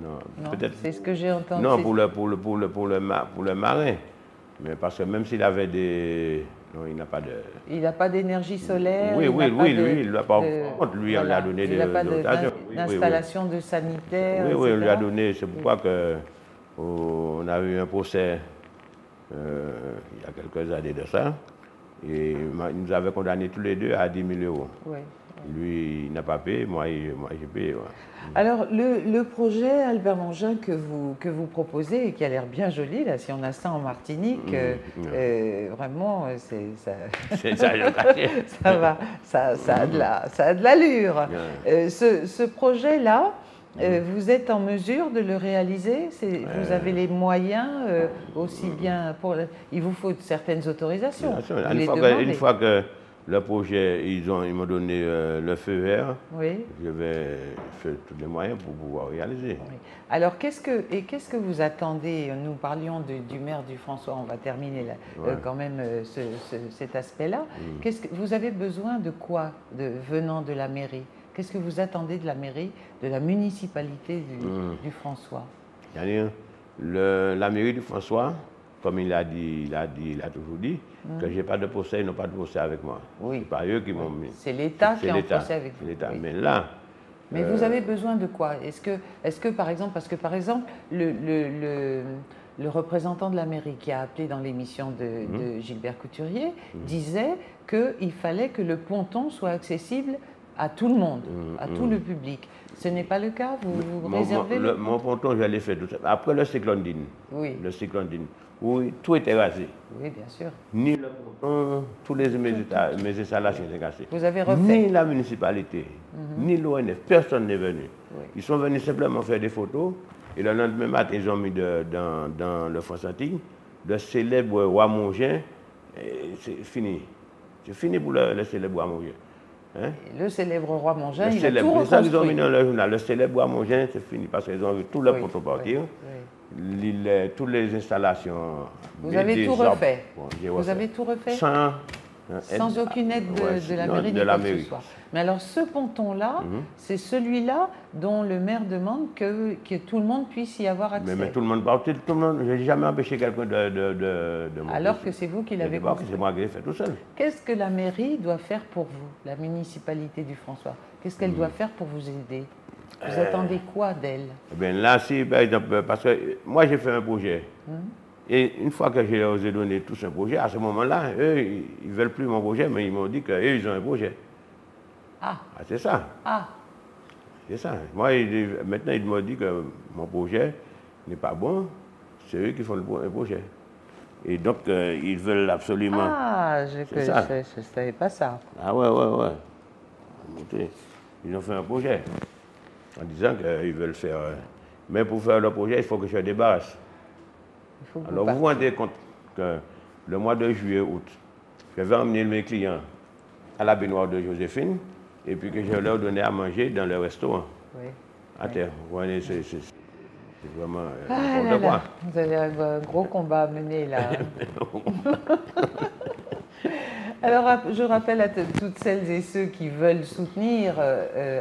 peut-être. C'est ce que j'ai entendu. Non, pour le marin. Mais parce que même s'il avait des... Non, il n'a pas de... Il n'a pas d'énergie solaire. Oui, il n'a pas... Lui, on lui a donné des... Il n'a pas d'installation de sanitaire. Oui, on lui a donné. C'est pourquoi on a eu un procès il y a quelques années de ça. Et il nous avait condamnés tous les deux à 10 000 €. Oui. Lui, il n'a pas payé, moi j'ai payé. Ouais. Alors, le projet, Albert Mongin, que vous proposez, et qui a l'air bien joli, là, si on a ça en Martinique, vraiment, ça a de l'allure. Ce projet-là, vous êtes en mesure de le réaliser? Vous avez les moyens, aussi bien pour... Il vous faut certaines autorisations. Une fois que le projet, ils m'ont donné le feu vert. Oui. Je vais faire tous les moyens pour pouvoir réaliser. Oui. Alors, qu'est-ce que vous attendez? Nous parlions du maire du François, on va terminer là, quand même cet aspect-là. Vous avez besoin de quoi venant de la mairie? Qu'est-ce que vous attendez de la mairie, de la municipalité du François? La mairie du François, comme il a toujours dit, que je n'ai pas de procès, ils n'ont pas de procès avec moi. Oui. Ce n'est pas eux qui m'ont mis. C'est l'État qui est en procès avec vous. C'est l'État. Mais là... Mais vous avez besoin de quoi? Est-ce que par exemple, parce que par exemple, le représentant de la mairie qui a appelé dans l'émission de Gilbert Couturier disait qu'il fallait que le ponton soit accessible à tout le monde, à tout le public. Ce n'est pas le cas? Vous réservez mon ponton, je l'ai fait tout ça. Après le cyclone Dine. Oui. Le cyclone Dine. Oui, tout était rasé. Oui, bien sûr. Ni le ponton, tous mes installations étaient cassées. Vous avez refait? Ni la municipalité, ni l'ONF, personne n'est venu. Oui. Ils sont venus simplement faire des photos. Et le lendemain matin, ils ont mis dans le Françatique le célèbre roi Mongin. C'est fini. C'est fini pour le célèbre roi Mongin. Hein? Le célèbre roi Mongin, il a tout reconstruit. Ça, ils ont mis dans le journal. Le célèbre roi Mongin, c'est fini parce qu'ils ont vu tout le ponton partir. Toutes les installations. Vous avez tout refait? Vous avez tout refait? Sans aucune aide de la mairie, de la mairie. Mais alors, ce ponton-là, c'est celui-là dont le maire demande que tout le monde puisse y avoir accès. Mais tout le monde part, tout le monde, je n'ai jamais empêché quelqu'un de alors que c'est vous qui l'avez construit. C'est moi qui l'ai fait tout seul. Qu'est-ce que la mairie doit faire pour vous, la municipalité du François? Qu'est-ce qu'elle doit faire pour vous aider? Vous attendez quoi d'elle? Eh bien là, si, par exemple, parce que moi j'ai fait un projet. Et une fois que je leur ai donné tous un projet, à ce moment-là, eux, ils ne veulent plus mon projet, mais ils m'ont dit qu'eux, ils ont un projet. Ah, c'est ça. C'est ça. Moi, maintenant, ils m'ont dit que mon projet n'est pas bon. C'est eux qui font le projet. Et donc, ils veulent absolument... Ah, je ne savais pas ça. Ah ouais. Ils ont fait un projet en disant qu'ils veulent faire... mais pour faire le projet, il faut que je débarrasse. Alors, vous vous rendez compte que le mois de juillet, août, je vais emmener mes clients à la baignoire de Joséphine et puis que je vais leur donner à manger dans le restaurant. Oui. À terre. Vous voyez, c'est vraiment n'importe quoi. Vous avez un gros combat à mener là. Alors, je rappelle à toutes celles et ceux qui veulent soutenir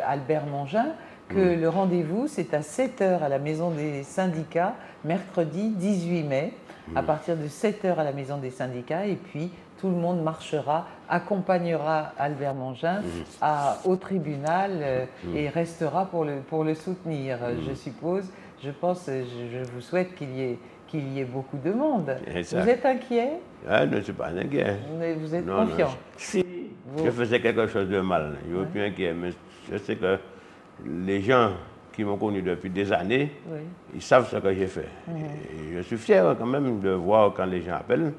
Albert Mongin que le rendez-vous, c'est à 7h à la Maison des Syndicats, mercredi 18 mai, à partir de 7h à la Maison des Syndicats, et puis tout le monde marchera, accompagnera Albert Mongin au tribunal et restera pour le soutenir, je suppose. Je pense, je vous souhaite qu'il y ait beaucoup de monde. Vous êtes inquiet? Ah, non, je ne suis pas inquiet. Mais vous êtes confiant? Si je faisais quelque chose de mal, je ne suis plus inquiet, mais je sais que les gens qui m'ont connu depuis des années, ils savent ce que j'ai fait. Et je suis fier quand même de voir quand les gens appellent,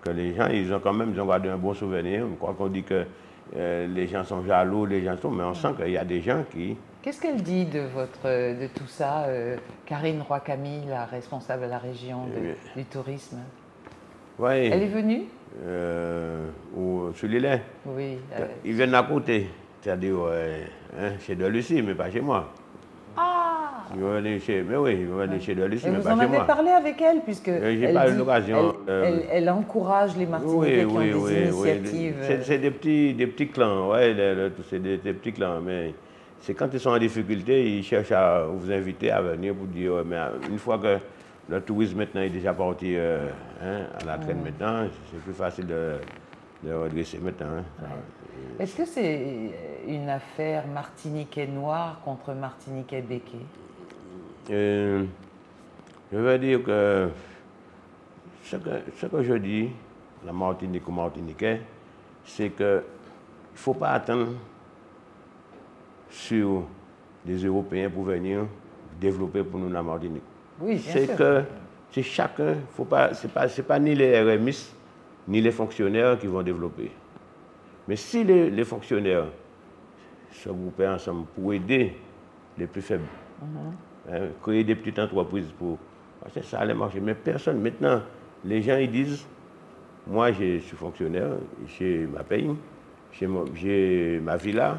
que les gens, ils ont gardé un bon souvenir. Je crois qu'on dit que les gens sont jaloux, les gens sont, mais on sent qu'il y a des gens qui... Qu'est-ce qu'elle dit de tout ça, Karine Roy-Camille, la responsable de la région du tourisme? Ouais. Elle est venue sur l'île. Oui. Ils viennent à côté, c'est-à-dire chez De Lucie, mais pas chez moi. Ah! Ils vont venir chez De Lucie, mais pas chez moi. Vous en avez parlé avec elle, puisque j'ai pas eu l'occasion. Elle encourage les Martiniquais qui ont des initiatives. C'est des petits clans, c'est des petits clans, mais c'est quand ils sont en difficulté, ils cherchent à vous inviter à venir pour dire, mais une fois que le tourisme maintenant est déjà parti à la traîne maintenant, c'est plus facile de redresser maintenant. Est-ce que c'est une affaire martiniquais noir contre martiniquais béquet? Je veux dire que ce que je dis, la Martinique ou Martiniquais, c'est qu'il ne faut pas attendre sur des Européens pour venir développer pour nous la Martinique. Oui, bien sûr. C'est que c'est chacun, c'est pas ni les RMI ni les fonctionnaires qui vont développer. Mais si les fonctionnaires se groupaient ensemble pour aider les plus faibles, créer des petites entreprises ça allait marcher. Mais personne, maintenant, les gens ils disent, moi je suis fonctionnaire, j'ai ma paye, j'ai ma villa,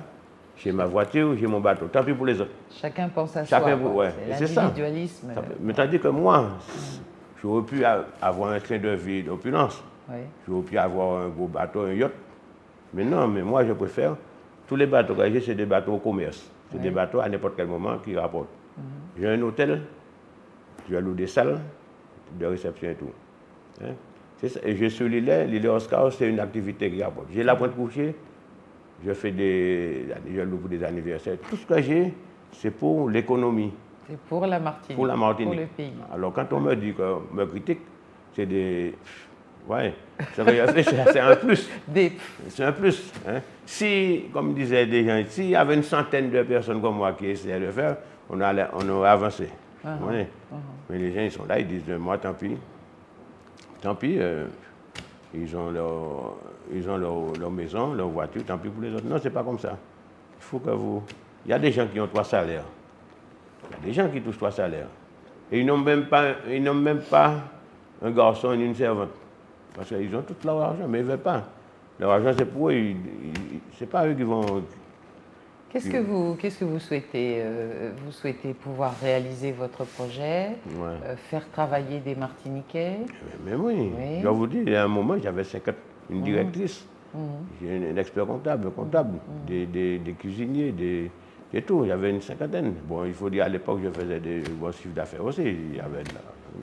j'ai ma voiture, j'ai mon bateau. Tant pis pour les autres. Chacun pense à soi. C'est l'individualisme. Mais tandis que moi, j'aurais pu avoir un train de vie d'opulence. J'aurais pu avoir un gros bateau, un yacht. Mais non, mais moi je préfère. Tous les bateaux que j'ai, c'est des bateaux au commerce. C'est des bateaux à n'importe quel moment qui rapportent. J'ai un hôtel, je loue des salles de réception et tout. Et je suis l'île Oscar, c'est une activité qui rapporte. J'ai la pointe couchée. Je loue pour des anniversaires. Tout ce que j'ai, c'est pour l'économie. C'est pour la Martinique. Pour la Martinique. Pour le pays. Alors quand on me dit qu'on me critique, c'est des... Ouais, c'est un plus. C'est un plus. Si, comme disaient des gens, s'il y avait une centaine de personnes comme moi qui essayaient de le faire, on aurait avancé. Mais les gens, ils sont là, ils disent, moi, tant pis. Tant pis, ils ont leur maison, leur voiture, tant pis pour les autres. Non, c'est pas comme ça. Il faut que vous... Il y a des gens qui ont 3 salaires. Il y a des gens qui touchent 3 salaires. Et ils n'ont même pas un garçon et une servante. Parce qu'ils ont tout leur argent, mais ils ne veulent pas. Leur argent, c'est pour eux. C'est pas eux qui vont... Qu'est-ce que vous souhaitez? Vous souhaitez pouvoir réaliser votre projet, faire travailler des Martiniquais? Mais oui. Je vous dis, il y a un moment, j'avais une directrice. J'ai un expert comptable, des cuisiniers, des tout. Il y avait une cinquantaine. Bon, il faut dire, à l'époque, je faisais des bons chiffres d'affaires aussi. Il y avait,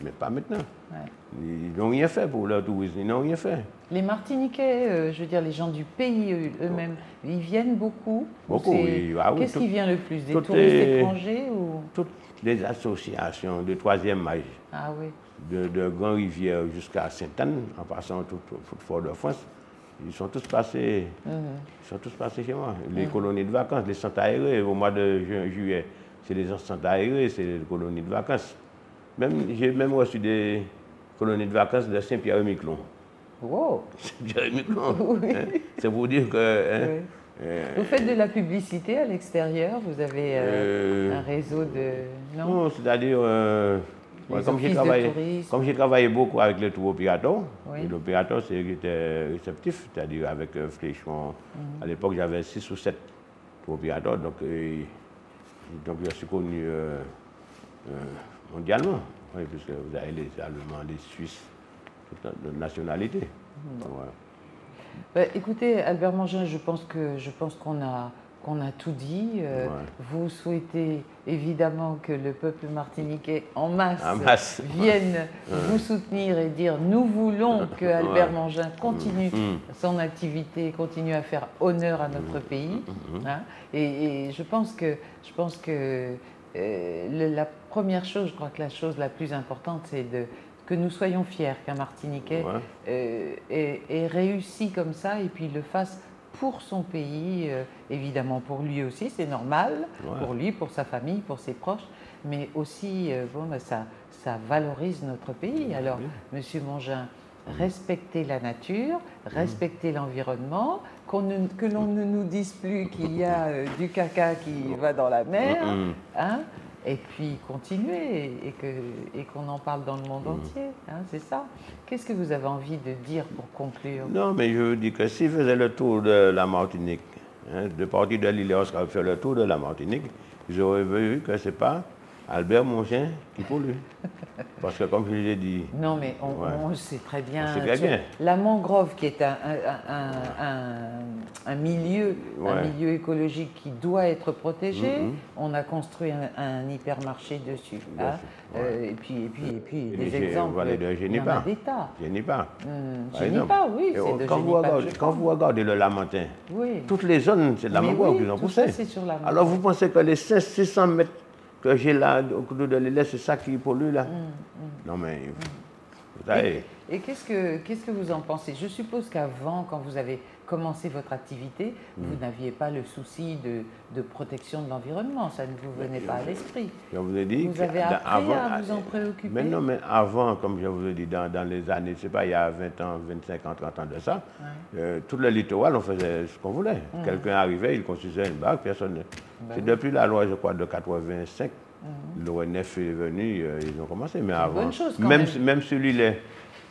mais pas maintenant. Ouais. Ils n'ont rien fait pour leur tourisme, ils n'ont rien fait. Les Martiniquais, je veux dire, les gens du pays eux-mêmes, ils viennent beaucoup. Beaucoup, oui. Ah, oui. Qu'est-ce qui vient le plus? Des touristes étrangers ou... Toutes les associations de troisième âge. Ah oui. De Grand-Rivière jusqu'à Sainte-Anne, en passant tout Fort-de-France, ils sont tous passés chez moi. Les colonies de vacances, les centres aérés, au mois de juillet, c'est les centres aérés, c'est les colonies de vacances. J'ai même reçu des colonies de vacances de Saint-Pierre-et-Miquelon. Wow! Saint-Pierre-et-Miquelon. Oui. Hein? C'est pour dire que... Oui. Vous faites de la publicité à l'extérieur? Vous avez un réseau de... Non, c'est-à-dire... comme j'ai travaillé beaucoup avec les tours opérateurs, oui. L'opérateur, c'est eux qui étaient réceptifs, c'est-à-dire avec Fléchon. À l'époque, j'avais 6 ou 7 tours opérateurs, donc je suis connu mondialement, oui, puisque vous avez les Allemands, les Suisses, toute nationalité. Ouais. Ben, écoutez, Albert Mangin, je pense qu'on a tout dit. Ouais. Vous souhaitez évidemment que le peuple martiniquais en masse vienne vous soutenir et dire nous voulons que Albert Mangin continue son activité, continue à faire honneur à notre pays. Hein, et je pense que la première chose, je crois que la chose la plus importante, c'est que nous soyons fiers qu'un Martiniquais ait réussi comme ça et puis le fasse pour son pays, évidemment pour lui aussi, c'est normal, pour lui, pour sa famille, pour ses proches, mais aussi, ça valorise notre pays. Alors, Monsieur Mangin, respectez la nature, respectez l'environnement, que l'on ne nous dise plus qu'il y a du caca qui va dans la mer, hein, et puis continuer et qu'on en parle dans le monde entier, hein, c'est ça. Qu'est-ce que vous avez envie de dire pour conclure? Non, mais je dis que s'il faisait le tour de la Martinique, hein, de partir de l'île Oscar, faire le tour de la Martinique, ils auraient vu que ce n'est pas Albert Mangin qui pollue. Parce que comme je l'ai dit... Non, mais on sait très bien. La mangrove, qui est un milieu écologique qui doit être protégé, on a construit un hypermarché dessus. Hein, et puis des exemples, il y en a des tas. Génipa, oui, c'est de Quand vous regardez le Lamentin, toutes les zones, c'est de la mangrove qu'ils ont poussé. Alors vous pensez que les 600 mètres que j'ai là, au côté de l'île, c'est ça qui pollue là? Non mais... Et qu'est-ce que vous en pensez? Je suppose qu'avant, quand vous avez commencé votre activité, vous n'aviez pas le souci de protection de l'environnement, ça ne vous venait pas à l'esprit. Je vous ai dit... Vous avez appris à vous en préoccuper? Mais non, mais avant, comme je vous ai dit, dans les années, je ne sais pas, il y a 20 ans, 25 ans, 30 ans de ça, tout le littoral, on faisait ce qu'on voulait. Quelqu'un arrivait, il construisait une barque, personne... C'est depuis la loi, je crois, de 85, l'ONF est venu, ils ont commencé, mais avant... Même celui-là...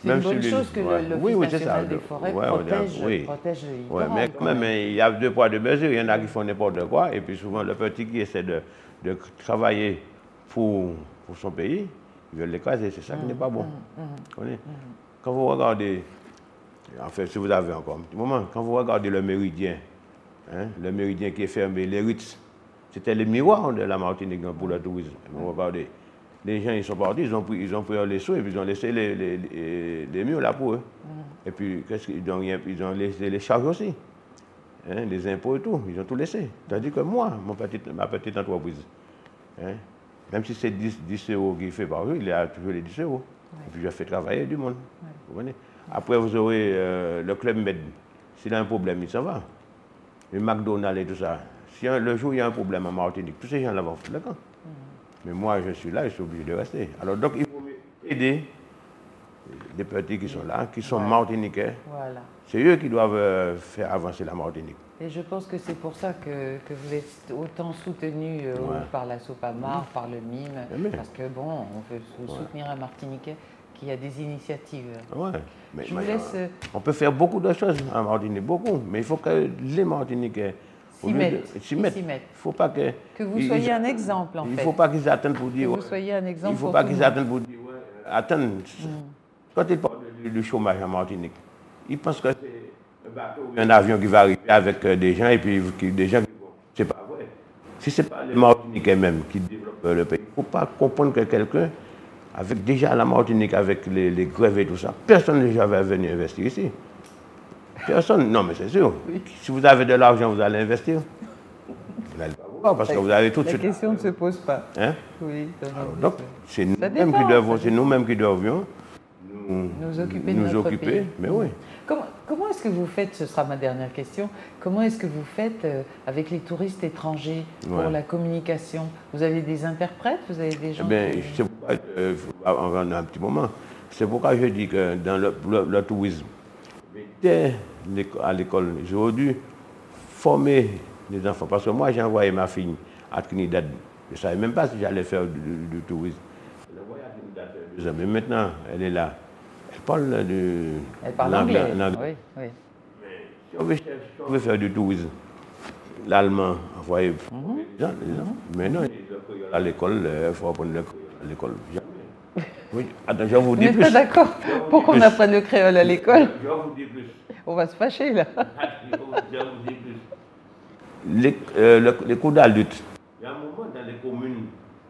C'est une bonne chose que l'Office national des forêts protège le littoral. Mais quand même, il y a 2 poids 2 mesures. Il y en a qui font n'importe quoi. Et puis souvent, le petit qui essaie de travailler pour son pays, il veut l'écraser. C'est ça qui n'est pas bon. Quand vous regardez, en fait, si vous avez encore un petit moment, quand vous regardez le méridien qui est fermé, les Ritz, c'était le miroir de la Martinique pour le tourisme. Vous regardez. Les gens, ils sont partis, ils ont pris les sous et puis ils ont laissé les murs là pour eux. Et puis, ils ont laissé les charges aussi, hein, les impôts et tout, ils ont tout laissé. Tandis que moi, ma petite entreprise, hein, même si c'est 10 euros qu'il fait par jour, il a toujours les 10 euros. Et puis, je fais travailler du monde. Vous voyez. Après, vous aurez le Club Med. S'il a un problème, il s'en va. Le McDonald's et tout ça. Si le jour où il y a un problème en Martinique, tous ces gens-là vont foutre le camp. Mais moi, je suis là, je suis obligé de rester. Alors, donc, il faut aider les petits qui sont là, qui sont martiniquais. Voilà. C'est eux qui doivent faire avancer la Martinique. Et je pense que c'est pour ça que vous êtes autant soutenu par la SOPAMAR, par le MIM, parce que, bon, on veut soutenir un Martiniquais qui a des initiatives. Mais on peut faire beaucoup de choses en Martinique, beaucoup. Mais il faut que les Martiniquais... S'y mettent. Il ne faut pas que vous soyez un exemple, en fait. Il ne faut pas qu'ils attendent pour dire... Que vous soyez un exemple. Il ne faut pas qu'ils attendent pour dire... Attends, quand ils parlent du chômage en Martinique, ils pensent que Un avion qui va arriver avec des gens et puis des gens qui vont. C'est pas vrai. Si ce n'est pas les Martiniquais même qui développent le pays, il ne faut pas comprendre que quelqu'un, avec déjà la Martinique, avec les grèves et tout ça, personne déjà va venir investir ici. Personne. Non, mais c'est sûr. Oui. Si vous avez de l'argent, vous allez investir. Vous n'allez pas voir parce que vous avez tout de suite. La question ne se pose pas. Hein? Oui. Alors, donc, c'est nous-mêmes qui devions nous occuper de notre pays. Mais oui. Comment est-ce que vous faites, ce sera ma dernière question, comment est-ce que vous faites avec les touristes étrangers pour la communication? Vous avez des interprètes? Vous avez des gens c'est pourquoi, en un petit moment, c'est pourquoi je dis que dans le tourisme, dès à l'école, j'aurais dû former les enfants. Parce que moi, j'ai envoyé ma fille à Trinidad. Je ne savais même pas si j'allais faire du tourisme. Je l'ai envoyée à Trinidad il y a 2 ans. Mais maintenant, elle est là. Elle parle anglais. Oui. Mais si on veut faire du tourisme, l'allemand, envoyer les gens. Mais non, à l'école, il faut apprendre le créole à l'école. Jamais. Oui. Attends, je vous dis plus. Vous n'êtes pas d'accord pour qu'on apprenne le créole à l'école? Je vous dis plus. On va se fâcher là. Je vous dis plus. Les cours d'adulte, il y a un moment dans les communes,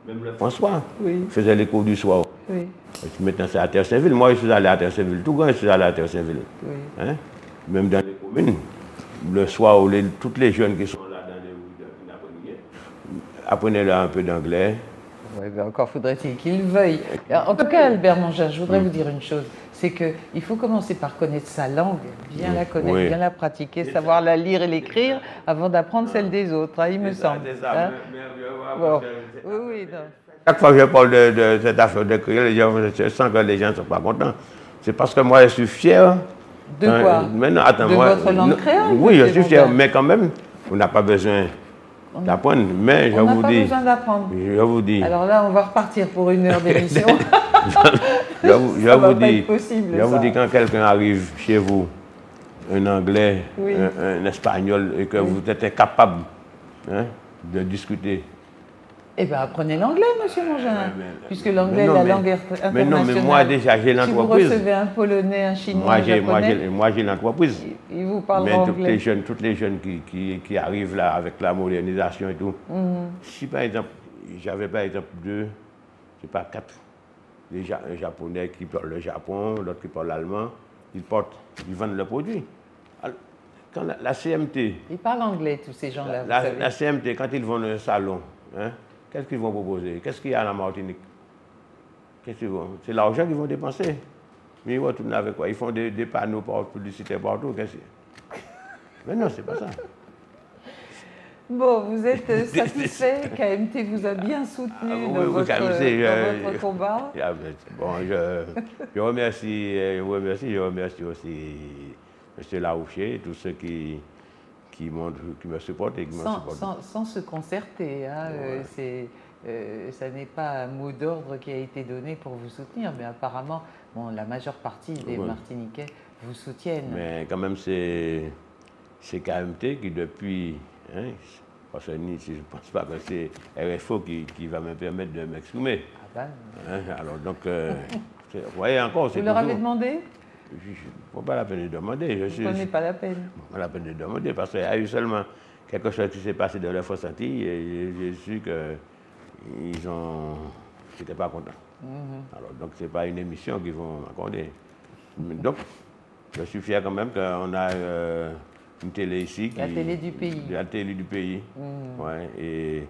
même le François faisait les cours du soir. Oui. Maintenant, c'est à Terre-Saint-Ville. Moi, je suis allé à Terre-Saint-Ville. Tout grand, je suis allé à Terre-Saint-Ville. Oui. Hein? Même dans les communes, le soir, toutes les jeunes qui sont là dans les rues apprenez-leur un peu d'anglais. Oui, mais encore faudrait-il qu'ils veuillent. En tout cas, Albert Mongin, je voudrais vous dire une chose, c'est qu'il faut commencer par connaître sa langue, bien la connaître, bien la pratiquer, savoir la lire et l'écrire avant d'apprendre celle des autres, hein, il me semble. Bon. Oui, non. Chaque fois que je parle de cette affaire de créole, je sens que les gens ne sont pas contents. C'est parce que moi, je suis fier. De quoi? Maintenant, attends, de votre langue créole? Oui, je suis fier, mais quand même, on n'a pas besoin d'apprendre. Mais je vous dis. On n'a pas besoin d'apprendre. Je vous dis. Alors là, on va repartir pour 1 heure d'émission. je vous dis, quand quelqu'un arrive chez vous, un anglais, un espagnol, et que vous êtes incapable de discuter. Eh bien, apprenez l'anglais, monsieur Mongin, puisque l'anglais est la langue internationale. Mais non, mais moi déjà, j'ai l'entreprise. Si vous recevez un Polonais, un Chinois, un Japonais... Moi, j'ai l'entreprise. Ils vous parlent anglais. Mais toutes les jeunes qui arrivent là avec la modernisation et tout, si par exemple, j'avais par exemple 2, je sais pas 4, un Japonais qui parle le Japon, l'autre qui parle l'allemand, ils vendent le produit. Alors, quand la CMT... Ils parlent anglais, tous ces gens-là, la CMT, quand ils vont dans un salon, qu'est-ce qu'ils vont proposer? Qu'est-ce qu'il y a à la Martinique? C'est l'argent qu'ils vont dépenser. Mais ils vont tourner avec quoi? Ils font des panneaux publicitaires partout. Mais non, c'est pas ça. Bon, vous êtes satisfait? KMT vous a bien soutenu dans votre combat? Bon, je remercie aussi M. Larouché et tous ceux qui me supportent et qui me supportent. Sans se concerter, hein, ça n'est pas un mot d'ordre qui a été donné pour vous soutenir, mais apparemment, la majeure partie des Martiniquais vous soutiennent. Mais quand même, c'est KMT qui depuis, parce que je ne pense pas que c'est RFO qui va me permettre de m'exprimer. Alors donc, vous voyez encore, c'est vous leur avez demandé? Il ne faut pas la peine de demander. Vous ne prenez pas la peine? Pas la peine de demander parce qu'il y a eu seulement quelque chose qui s'est passé dans le Fos-Antilles et j'ai su qu'ils n'étaient pas contents. Alors donc ce n'est pas une émission qu'ils vont accorder. Donc je suis fier quand même qu'on a une télé ici. La télé du pays. La télé du pays. Ouais, et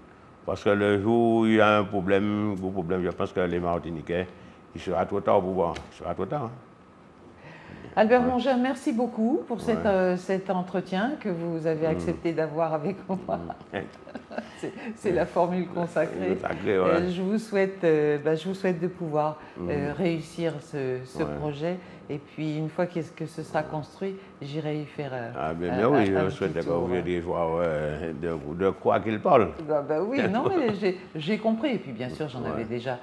parce que le jour où il y a un gros problème, je pense que les Martiniquais, il sera trop tard pour voir. Il sera trop tard. Albert Mongin, merci beaucoup pour cet entretien que vous avez accepté d'avoir avec moi. C'est la formule consacrée. Je vous souhaite de pouvoir réussir ce projet. Et puis, une fois que ce sera construit, j'irai y faire oui, je souhaite que vous ayez voir de quoi qu'il parle. Oui, non, mais j'ai compris. Et puis, bien sûr, j'en avais déjà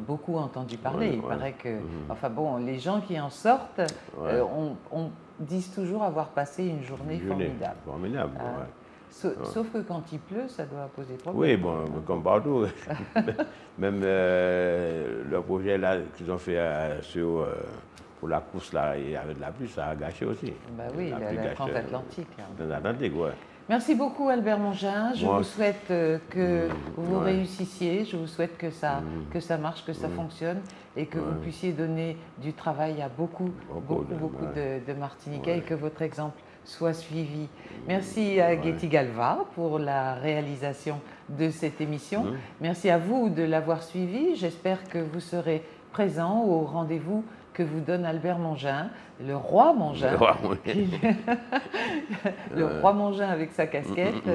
beaucoup entendu parler. Il paraît que, enfin bon, les gens qui en sortent on disent toujours avoir passé une journée formidable. Formidable, Sauf que quand il pleut, ça doit poser problème. Oui, bon, comme partout. Même le projet là qu'ils ont fait sur pour la course là, et avec la pluie, ça a gâché aussi. Bah oui, la transatlantique. Transatlantique, ouais. Merci beaucoup Albert Mongin. Je vous souhaite que vous réussissiez. Je vous souhaite que ça marche, que ça fonctionne et que vous puissiez donner du travail à beaucoup de Martiniquais et que votre exemple soit suivi. Merci à Getty Galva pour la réalisation de cette émission. Merci à vous de l'avoir suivi. J'espère que vous serez présents au rendez-vous que vous donne Albert Mongin, le roi Mongin, le roi Mongin avec sa casquette,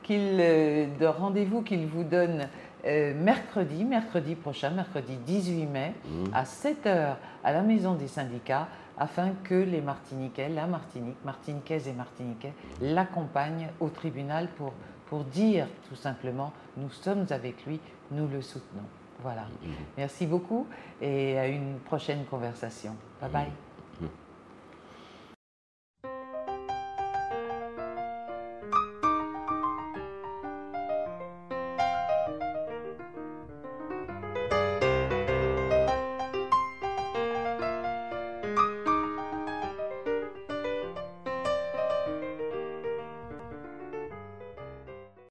de rendez-vous qu'il vous donne mercredi prochain, mercredi 18 mai, à 7 h à la Maison des syndicats, afin que les Martiniquais, la Martinique, Martiniquaises et Martiniquais, l'accompagnent au tribunal pour dire tout simplement « nous sommes avec lui, nous le soutenons ». Voilà. Merci beaucoup et à une prochaine conversation. Bye bye.